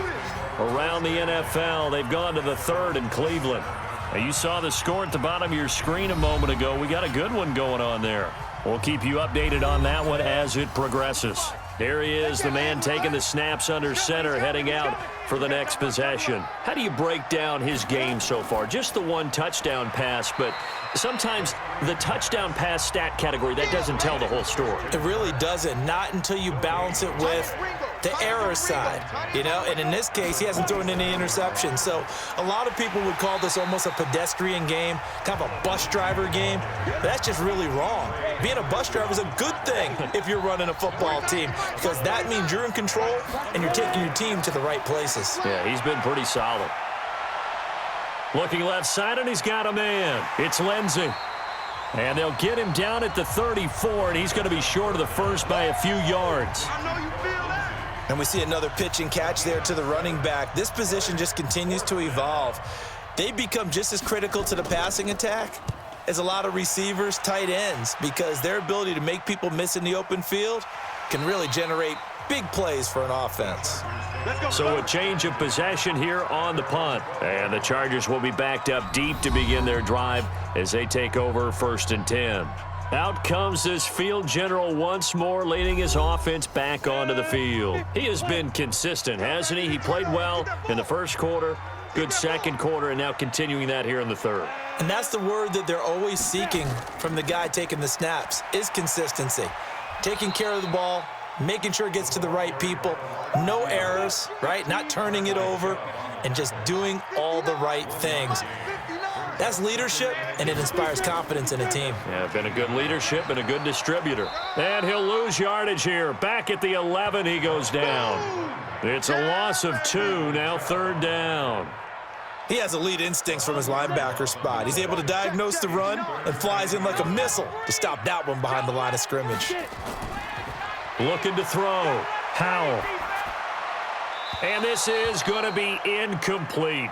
Around the NFL, they've gone to the 3rd in Cleveland. Now, you saw the score at the bottom of your screen a moment ago. We got a good one going on there. We'll keep you updated on that one as it progresses. Here he is, the man taking the snaps under center, heading out for the next possession. How do you break down his game so far? Just the 1 touchdown pass, but sometimes the touchdown pass stat category, that doesn't tell the whole story. It really doesn't, not until you balance it with the error side, you know, and in this case, he hasn't thrown any interceptions. So a lot of people would call this almost a pedestrian game, kind of a bus driver game. That's just really wrong. Being a bus driver is a good thing if you're running a football team, because that means you're in control and you're taking your team to the right places. Yeah, he's been pretty solid. Looking left side, and he's got a man. It's Lindsey. And they'll get him down at the 34, and he's going to be short of the first by a few yards. I know you feel that. And we see another pitch and catch there to the running back. This position just continues to evolve. They become just as critical to the passing attack is a lot of receivers, tight ends, because their ability to make people miss in the open field can really generate big plays for an offense. So a change of possession here on the punt. And the Chargers will be backed up deep to begin their drive as they take over 1st and 10. Out comes this field general once more, leading his offense back onto the field. He has been consistent, hasn't he? He played well in the first quarter, good second quarter, and now continuing that here in the third. And that's the word that they're always seeking from the guy taking the snaps, is consistency. Taking care of the ball, making sure it gets to the right people, no errors, right? Not turning it over, and just doing all the right things. That's leadership, and it inspires confidence in a team. Yeah, been a good leadership and a good distributor. And he'll lose yardage here. Back at the 11, he goes down. It's a loss of 2, now 3rd down. He has elite instincts from his linebacker spot. He's able to diagnose the run and flies in like a missile to stop that one behind the line of scrimmage. Looking to throw. Howell. And this is going to be incomplete.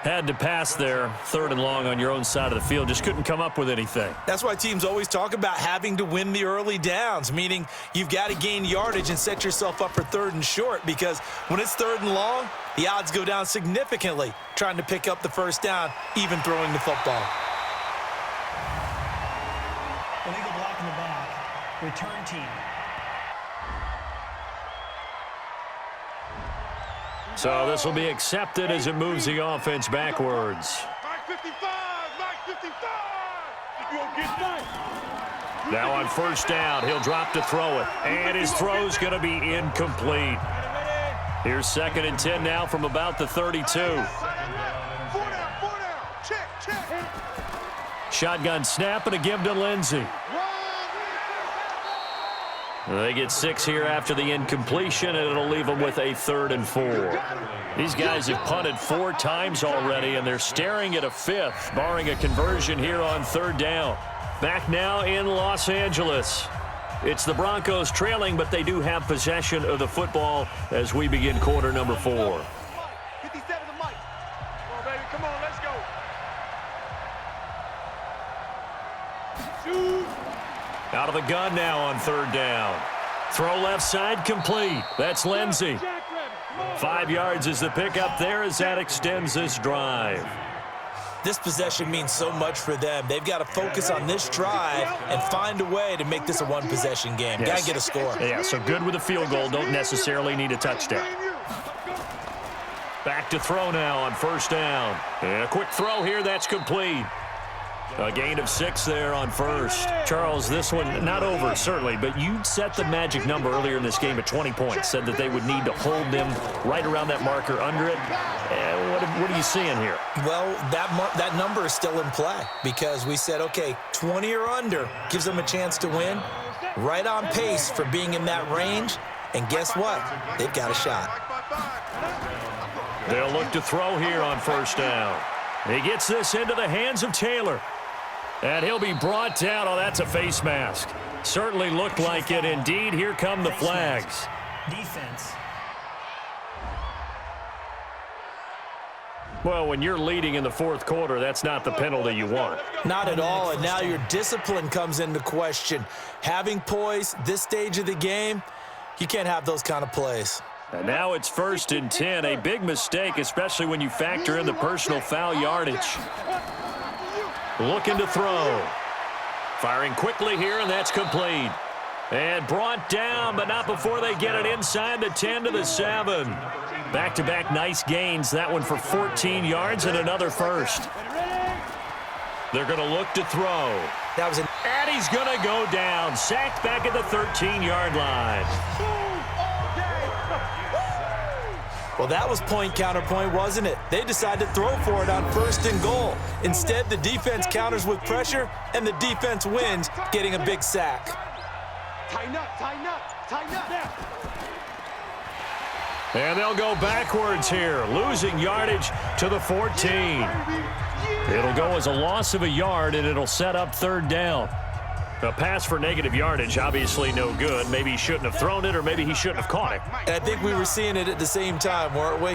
Had to pass there, 3rd and long on your own side of the field. Just couldn't come up with anything. That's why teams always talk about having to win the early downs, meaning you've got to gain yardage and set yourself up for 3rd and short, because when it's 3rd and long, the odds go down significantly trying to pick up the 1st down, even throwing the football. Illegal block in the back. Return team. So this will be accepted as it moves the offense backwards. Now on 1st down, he'll drop to throw it. And his throw's going to be incomplete. Here's 2nd and 10 now from about the 32. Shotgun snap and a give to Lindsey. They get 6 here after the incompletion, and it'll leave them with a 3rd and 4. These guys have punted 4 times already, and they're staring at a 5th, barring a conversion here on 3rd down. Back now in Los Angeles. It's the Broncos trailing, but they do have possession of the football as we begin quarter number 4. 57 the mic. Come on, baby. Come on, let's go. Shoot. Out of the gun now on 3rd down. Throw left side complete. That's Lindsey. 5 yards is the pickup there as that extends this drive. This possession means so much for them. They've got to focus on this drive and find a way to make this a one-possession game. Yes. Got to get a score. Yeah, so good with a field goal. Don't necessarily need a touchdown. Back to throw now on 1st down. And a quick throw here. That's complete. A gain of 6 there on 1st. Charles, this one not over, certainly, but you set the magic number earlier in this game at 20 points, said that they would need to hold them right around that marker under it. What are you seeing here? Well, that number is still in play because we said, okay, 20 or under gives them a chance to win. Right on pace for being in that range, and guess what? They've got a shot. They'll look to throw here on 1st down. He gets this into the hands of Taylor. And he'll be brought down. Oh, that's a face mask. Certainly looked like it. Indeed, here come the flags. Defense. Well, when you're leading in the 4th quarter, that's not the penalty you want. Not at all, and now your discipline comes into question. Having poise this stage of the game, you can't have those kind of plays. And now it's 1st and 10. A big mistake, especially when you factor in the personal foul yardage. Looking to throw. Firing quickly here, and that's complete. And brought down, but not before they get it inside the 10 to the 7. Back-to-back nice gains. That one for 14 yards and another 1st. They're going to look to throw. That was And he's going to go down. Sacked back at the 13-yard line. Well, that was point counterpoint, wasn't it? They decided to throw for it on 1st and goal. Instead, the defense counters with pressure, and the defense wins, getting a big sack. Tighten up, tighten up, tighten up. And they'll go backwards here, losing yardage to the 14. It'll go as a loss of a yard, and it'll set up 3rd down. A pass for negative yardage, obviously no good. Maybe he shouldn't have thrown it, or maybe he shouldn't have caught it. And I think we were seeing it at the same time, weren't we?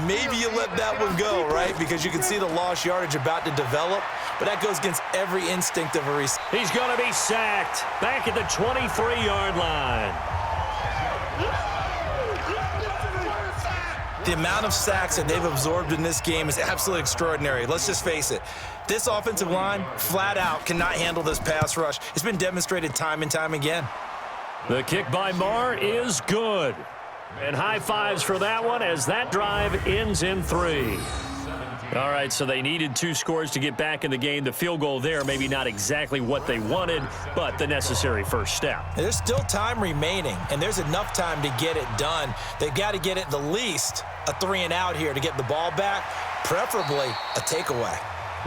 Maybe you let that one go, right? Because you can see the lost yardage about to develop, but that goes against every instinct of a receiver. He's going to be sacked back at the 23-yard line. The amount of sacks that they've absorbed in this game is absolutely extraordinary. Let's just face it. This offensive line, flat out, cannot handle this pass rush. It's been demonstrated time and time again. The kick by Marr is good. And high fives for that one as that drive ends in 3. All right, so they needed 2 scores to get back in the game. The field goal there, maybe not exactly what they wanted, but the necessary first step. There's still time remaining, and there's enough time to get it done. They've got to get at the least a 3-and-out here to get the ball back, preferably a takeaway.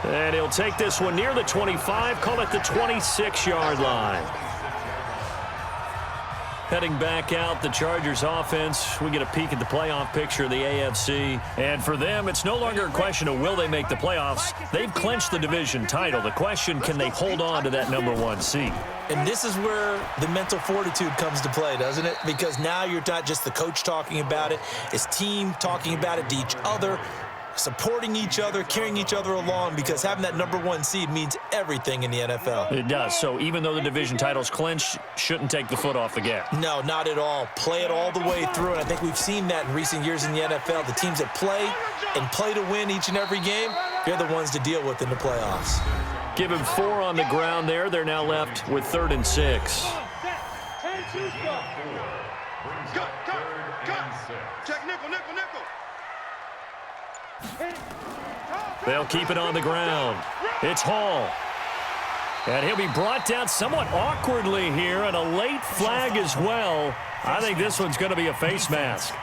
And he'll take this one near the 25, call it the 26-yard line. Heading back out, the Chargers offense. We get a peek at the playoff picture of the AFC. And for them, it's no longer a question of will they make the playoffs. They've clinched the division title. The question, can they hold on to that #1 seed? And this is where the mental fortitude comes to play, doesn't it? Because now you're not just the coach talking about it. It's team talking about it to each other, supporting each other, carrying each other along, because having that #1 seed means everything in the NFL. It does. So even though the division title's clinched, shouldn't take the foot off the gas. No, not at all. Play it all the way through, and I think we've seen that in recent years in the NFL. The teams that play and play to win each and every game, they're the ones to deal with in the playoffs. Give him 4 on the ground there. They're now left with 3rd and 6. Check nickel, nickel, nickel. They'll keep it on the ground. It's Hall. And he'll be brought down somewhat awkwardly here, and a late flag as well. I think this one's going to be a face mask.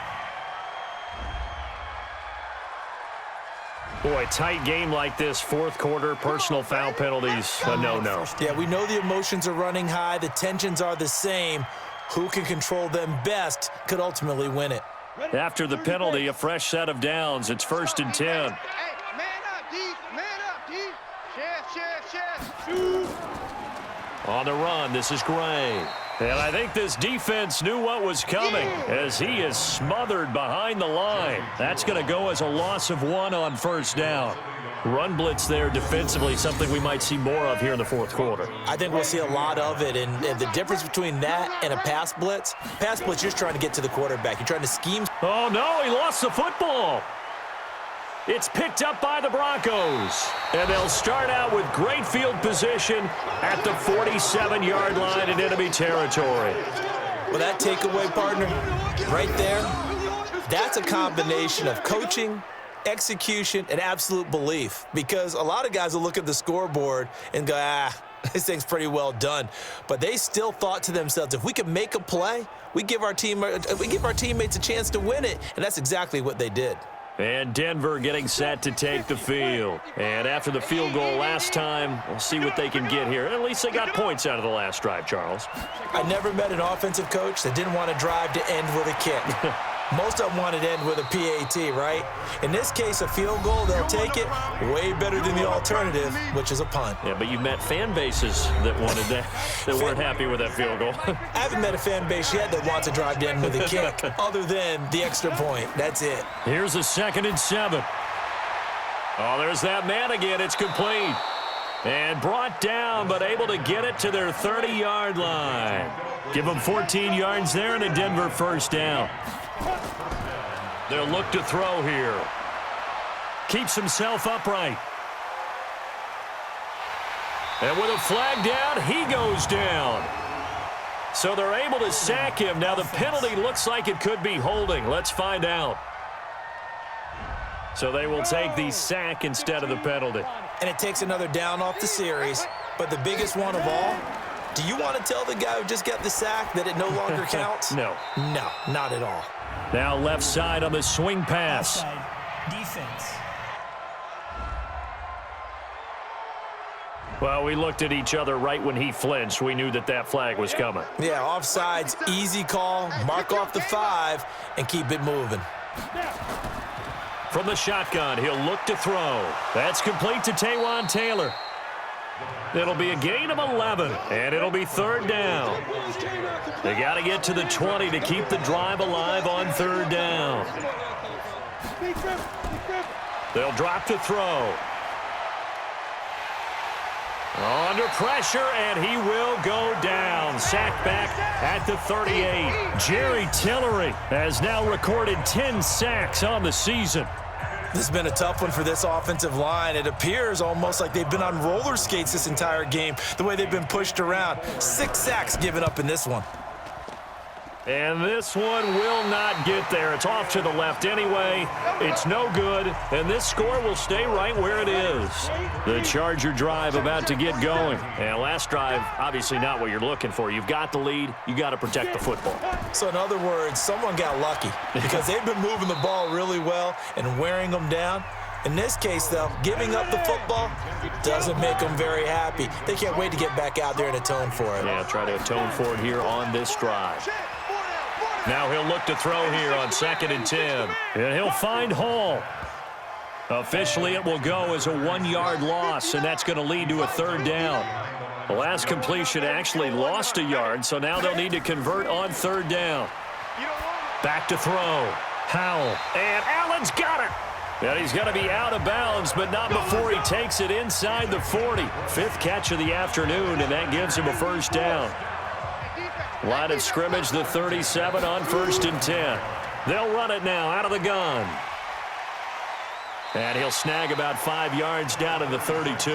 Boy, tight game like this, 4th quarter, personal foul penalties, a no-no. Yeah, we know the emotions are running high. The tensions are the same. Who can control them best could ultimately win it. After the penalty, a fresh set of downs. It's 1st and 10. Hey, man up, D. Man up, D. Chest. On the run, this is Gray. And I think this defense knew what was coming as he is smothered behind the line. That's going to go as a loss of 1 on 1st down. Run blitz there defensively, something we might see more of here in the 4th quarter. I think we'll see a lot of it, and the difference between that and a pass blitz, you're just trying to get to the quarterback. You're trying to scheme. Oh, no, he lost the football. It's picked up by the Broncos, and they'll start out with great field position at the 47-yard line in enemy territory. Well, that takeaway, partner, right there, that's a combination of coaching, execution, and absolute belief, because a lot of guys will look at the scoreboard and go, this thing's pretty well done. But they still thought to themselves, if we could make a play, we give our teammates a chance to win it, and that's exactly what they did. And Denver getting set to take the field. And after the field goal last time, we'll see what they can get here. At least they got points out of the last drive, Charles. I never met an offensive coach that didn't want to drive to end with a kick. Most of them want to end with a PAT, right? In this case, a field goal, they'll take it way better than the alternative, which is a punt. Yeah, but you've met fan bases that wanted that, that weren't happy with that field goal. I haven't met a fan base yet that wants to drive to end with a kick, other than the extra point. That's it. Here's a 2nd and 7. Oh, there's that man again. It's complete. And brought down, but able to get it to their 30-yard line. Give them 14 yards there and a Denver 1st down. They'll look to throw here. Keeps himself upright. And with a flag down, he goes down. So they're able to sack him. Now the penalty looks like it could be holding. Let's find out. So they will take the sack instead of the penalty. And it takes another down off the series. But the biggest one of all, do you want to tell the guy who just got the sack that it no longer counts? No. No, not at all. Now left side on the swing pass. Offside defense. Well, we looked at each other right when he flinched. We knew that that flag was coming. Yeah, offsides, easy call. Mark off the 5 and keep it moving. From the shotgun, he'll look to throw. That's complete to Taywan Taylor. It'll be a gain of 11, and it'll be third down. They got to get to the 20 to keep the drive alive on third down. They'll drop to throw. Under pressure, and he will go down. Sacked back at the 38. Jerry Tillery has now recorded 10 sacks on the season. This has been a tough one for this offensive line. It appears almost like they've been on roller skates this entire game, the way they've been pushed around. 6 sacks given up in this one. And this one will not get there. It's off to the left anyway. It's no good, and this score will stay right where it is. The Charger drive about to get going. And last drive, obviously not what you're looking for. You've got the lead. You got to protect the football. So in other words, someone got lucky because they've been moving the ball really well and wearing them down. In this case, though, giving up the football doesn't make them very happy. They can't wait to get back out there and atone for it. Yeah, try to atone for it here on this drive. Now he'll look to throw here on 2nd and 10. And he'll find Hall. Officially, it will go as a 1-yard loss, and that's going to lead to a third down. The last completion actually lost a yard, so now they'll need to convert on third down. Back to throw. Howell. And Allen's got it. And he's going to be out of bounds, but not before he takes it inside the 40. 5th catch of the afternoon, and that gives him a first down. Line of scrimmage, the 37 on 1st and 10. They'll run it now out of the gun. And he'll snag about 5 yards down to the 32.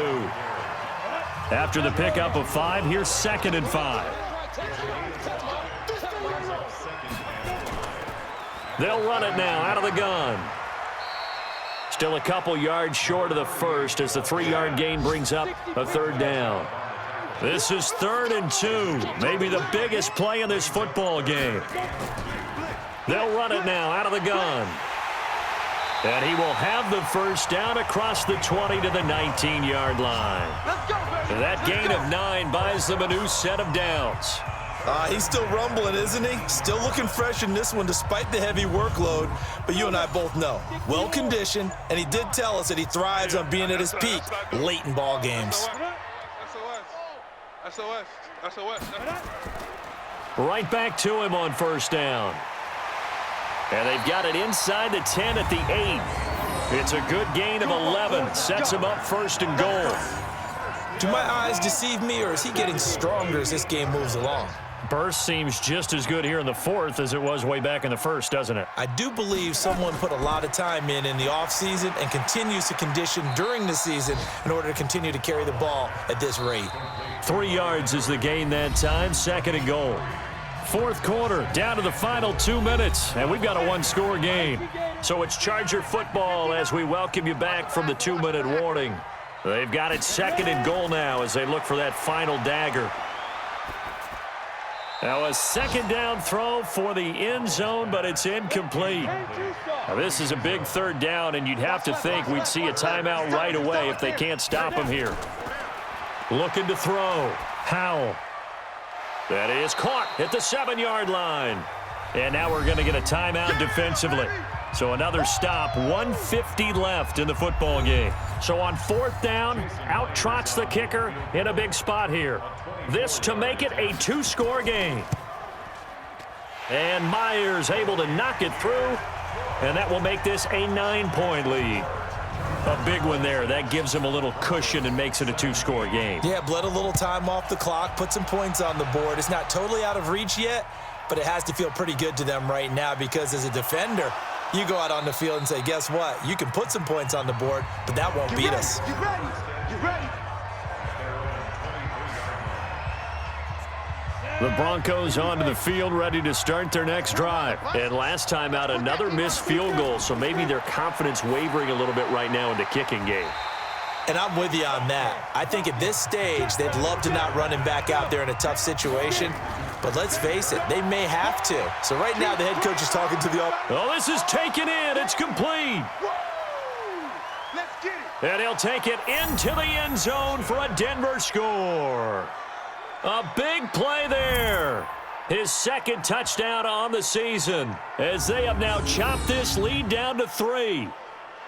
After the pickup of 5, here's 2nd and 5. They'll run it now out of the gun. Still a couple yards short of the first as the 3-yard gain brings up a third down. This is 3rd and 2, maybe the biggest play in this football game. They'll run it now out of the gun. And he will have the first down across the 20 to the 19-yard line. That gain of 9 buys them a new set of downs. He's still rumbling, isn't he? Still looking fresh in this one despite the heavy workload. But you and I both know, well-conditioned, and he did tell us that he thrives on being at his peak late in ball games. SOS. Right back to him on first down. And they've got it inside the 10 at the 8. It's a good gain of 11. Sets him up 1st and goal. Do my eyes deceive me, or is he getting stronger as this game moves along? Burst seems just as good here in the 4th as it was way back in the 1st, doesn't it? I do believe someone put a lot of time in the offseason and continues to condition during the season in order to continue to carry the ball at this rate. 3 yards is the gain that time, 2nd and goal. 4th quarter, down to the final 2 minutes, and we've got a 1-score game. So it's Charger football as we welcome you back from the 2-minute warning. They've got it 2nd and goal now as they look for that final dagger. Now a 2nd down throw for the end zone, but it's incomplete. Now this is a big 3rd down, and you'd have to think we'd see a timeout right away if they can't stop him here. Looking to throw. Howell. That is caught at the 7-yard line. And now we're going to get a timeout defensively. So another stop, 1:50 left in the football game. So on 4th down, out trots the kicker in a big spot here. This to make it a 2-score game. And Myers able to knock it through, and that will make this a 9-point lead. A big one there. That gives them a little cushion and makes it a 2-score game. Yeah, bled a little time off the clock, put some points on the board. It's not totally out of reach yet, but it has to feel pretty good to them right now because as a defender, you go out on the field and say, guess what? You can put some points on the board, but that won't beat us. You ready? The Broncos onto the field ready to start their next drive. And last time out, another missed field goal, so maybe their confidence wavering a little bit right now in the kicking game. And I'm with you on that. I think at this stage, they'd love to not run him back out there in a tough situation. But let's face it, they may have to. So right now, the head coach is talking to the Oh, this is taken in. It's complete. Let's get it. And he'll take it into the end zone for a Denver score. A big play there. His 2nd touchdown on the season as they have now chopped this lead down to 3.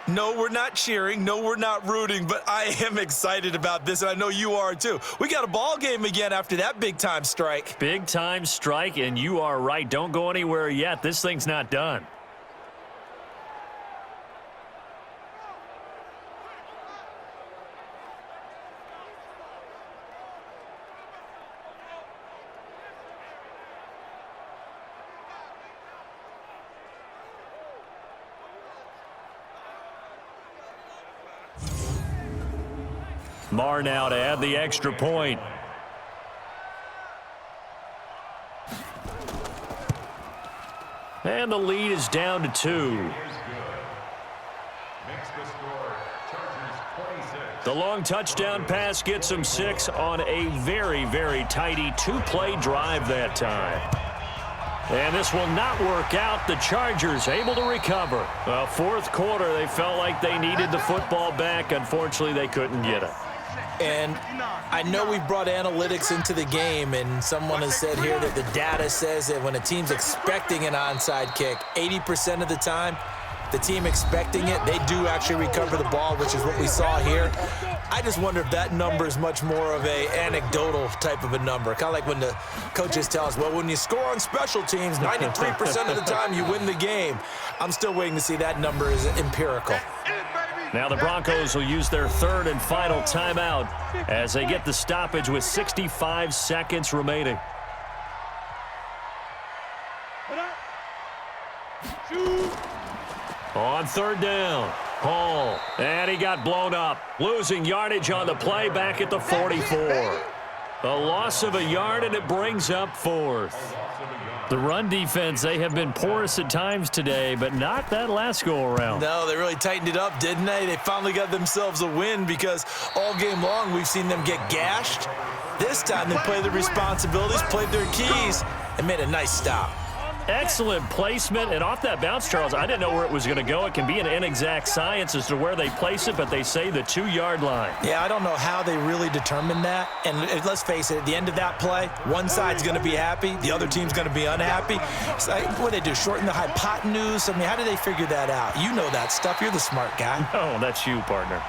No, we're not cheering. No, we're not rooting, but I am excited about this, and I know you are too. We got a ball game again after that big-time strike. Big-time strike, and you are right. Don't go anywhere yet. This thing's not done. Marr now to add the extra point. And the lead is down to 2. The long touchdown pass gets them 6 on a very, very tidy 2-play drive that time. And this will not work out. The Chargers able to recover. Well, fourth quarter, they felt like they needed the football back. Unfortunately, they couldn't get it. And I know we've brought analytics into the game, and someone has said here that the data says that when a team's expecting an onside kick, 80% of the time, the team expecting it, they do actually recover the ball, which is what we saw here. I just wonder if that number is much more of a anecdotal type of a number. Kind of like when the coaches tell us, well, when you score on special teams, 93% of the time you win the game. I'm still waiting to see that number is empirical. Now the Broncos will use their third and final timeout as they get the stoppage with 65 seconds remaining. On third down, Hall, and he got blown up, losing yardage on the play back at the 44. A loss of a yard, and it brings up 4th. The run defense, they have been porous at times today, but not that last go-around. No, they really tightened it up, didn't they? They finally got themselves a win because all game long we've seen them get gashed. This time they played their responsibilities, played their keys, and made a nice stop. Excellent placement, and off that bounce, Charles, I didn't know where it was going to go. It can be an inexact science as to where they place it, but they say the 2-yard line. Yeah, I don't know how they really determined that. And let's face it, at the end of that play, one side's going to be happy, the other team's going to be unhappy. It's like, what do they do, shorten the hypotenuse? I mean, how do they figure that out? You know that stuff. You're the smart guy. No, that's you, partner.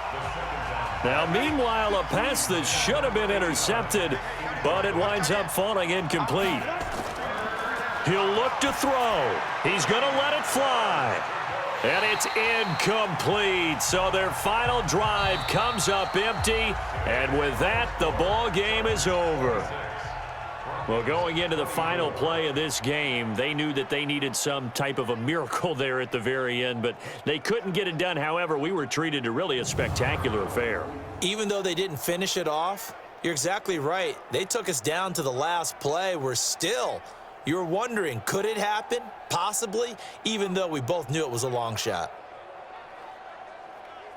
Now, meanwhile, a pass that should have been intercepted, but it winds up falling incomplete. He'll look to throw. He's going to let it fly. And it's incomplete. So their final drive comes up empty. And with that, the ball game is over. Well, going into the final play of this game, they knew that they needed some type of a miracle there at the very end, but they couldn't get it done. However, we were treated to really a spectacular affair. Even though they didn't finish it off, you're exactly right. They took us down to the last play. We're still... You're wondering, could it happen? Possibly, even though we both knew it was a long shot.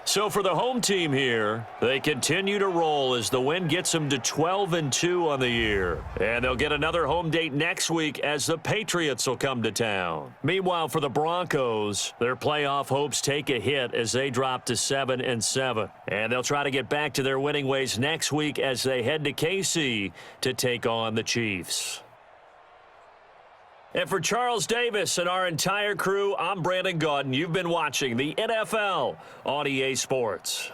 So for the home team here, they continue to roll as the win gets them to 12-2 on the year. And they'll get another home date next week as the Patriots will come to town. Meanwhile, for the Broncos, their playoff hopes take a hit as they drop to 7-7. And they'll try to get back to their winning ways next week as they head to KC to take on the Chiefs. And for Charles Davis and our entire crew, I'm Brandon Gaudin. You've been watching the NFL on EA Sports.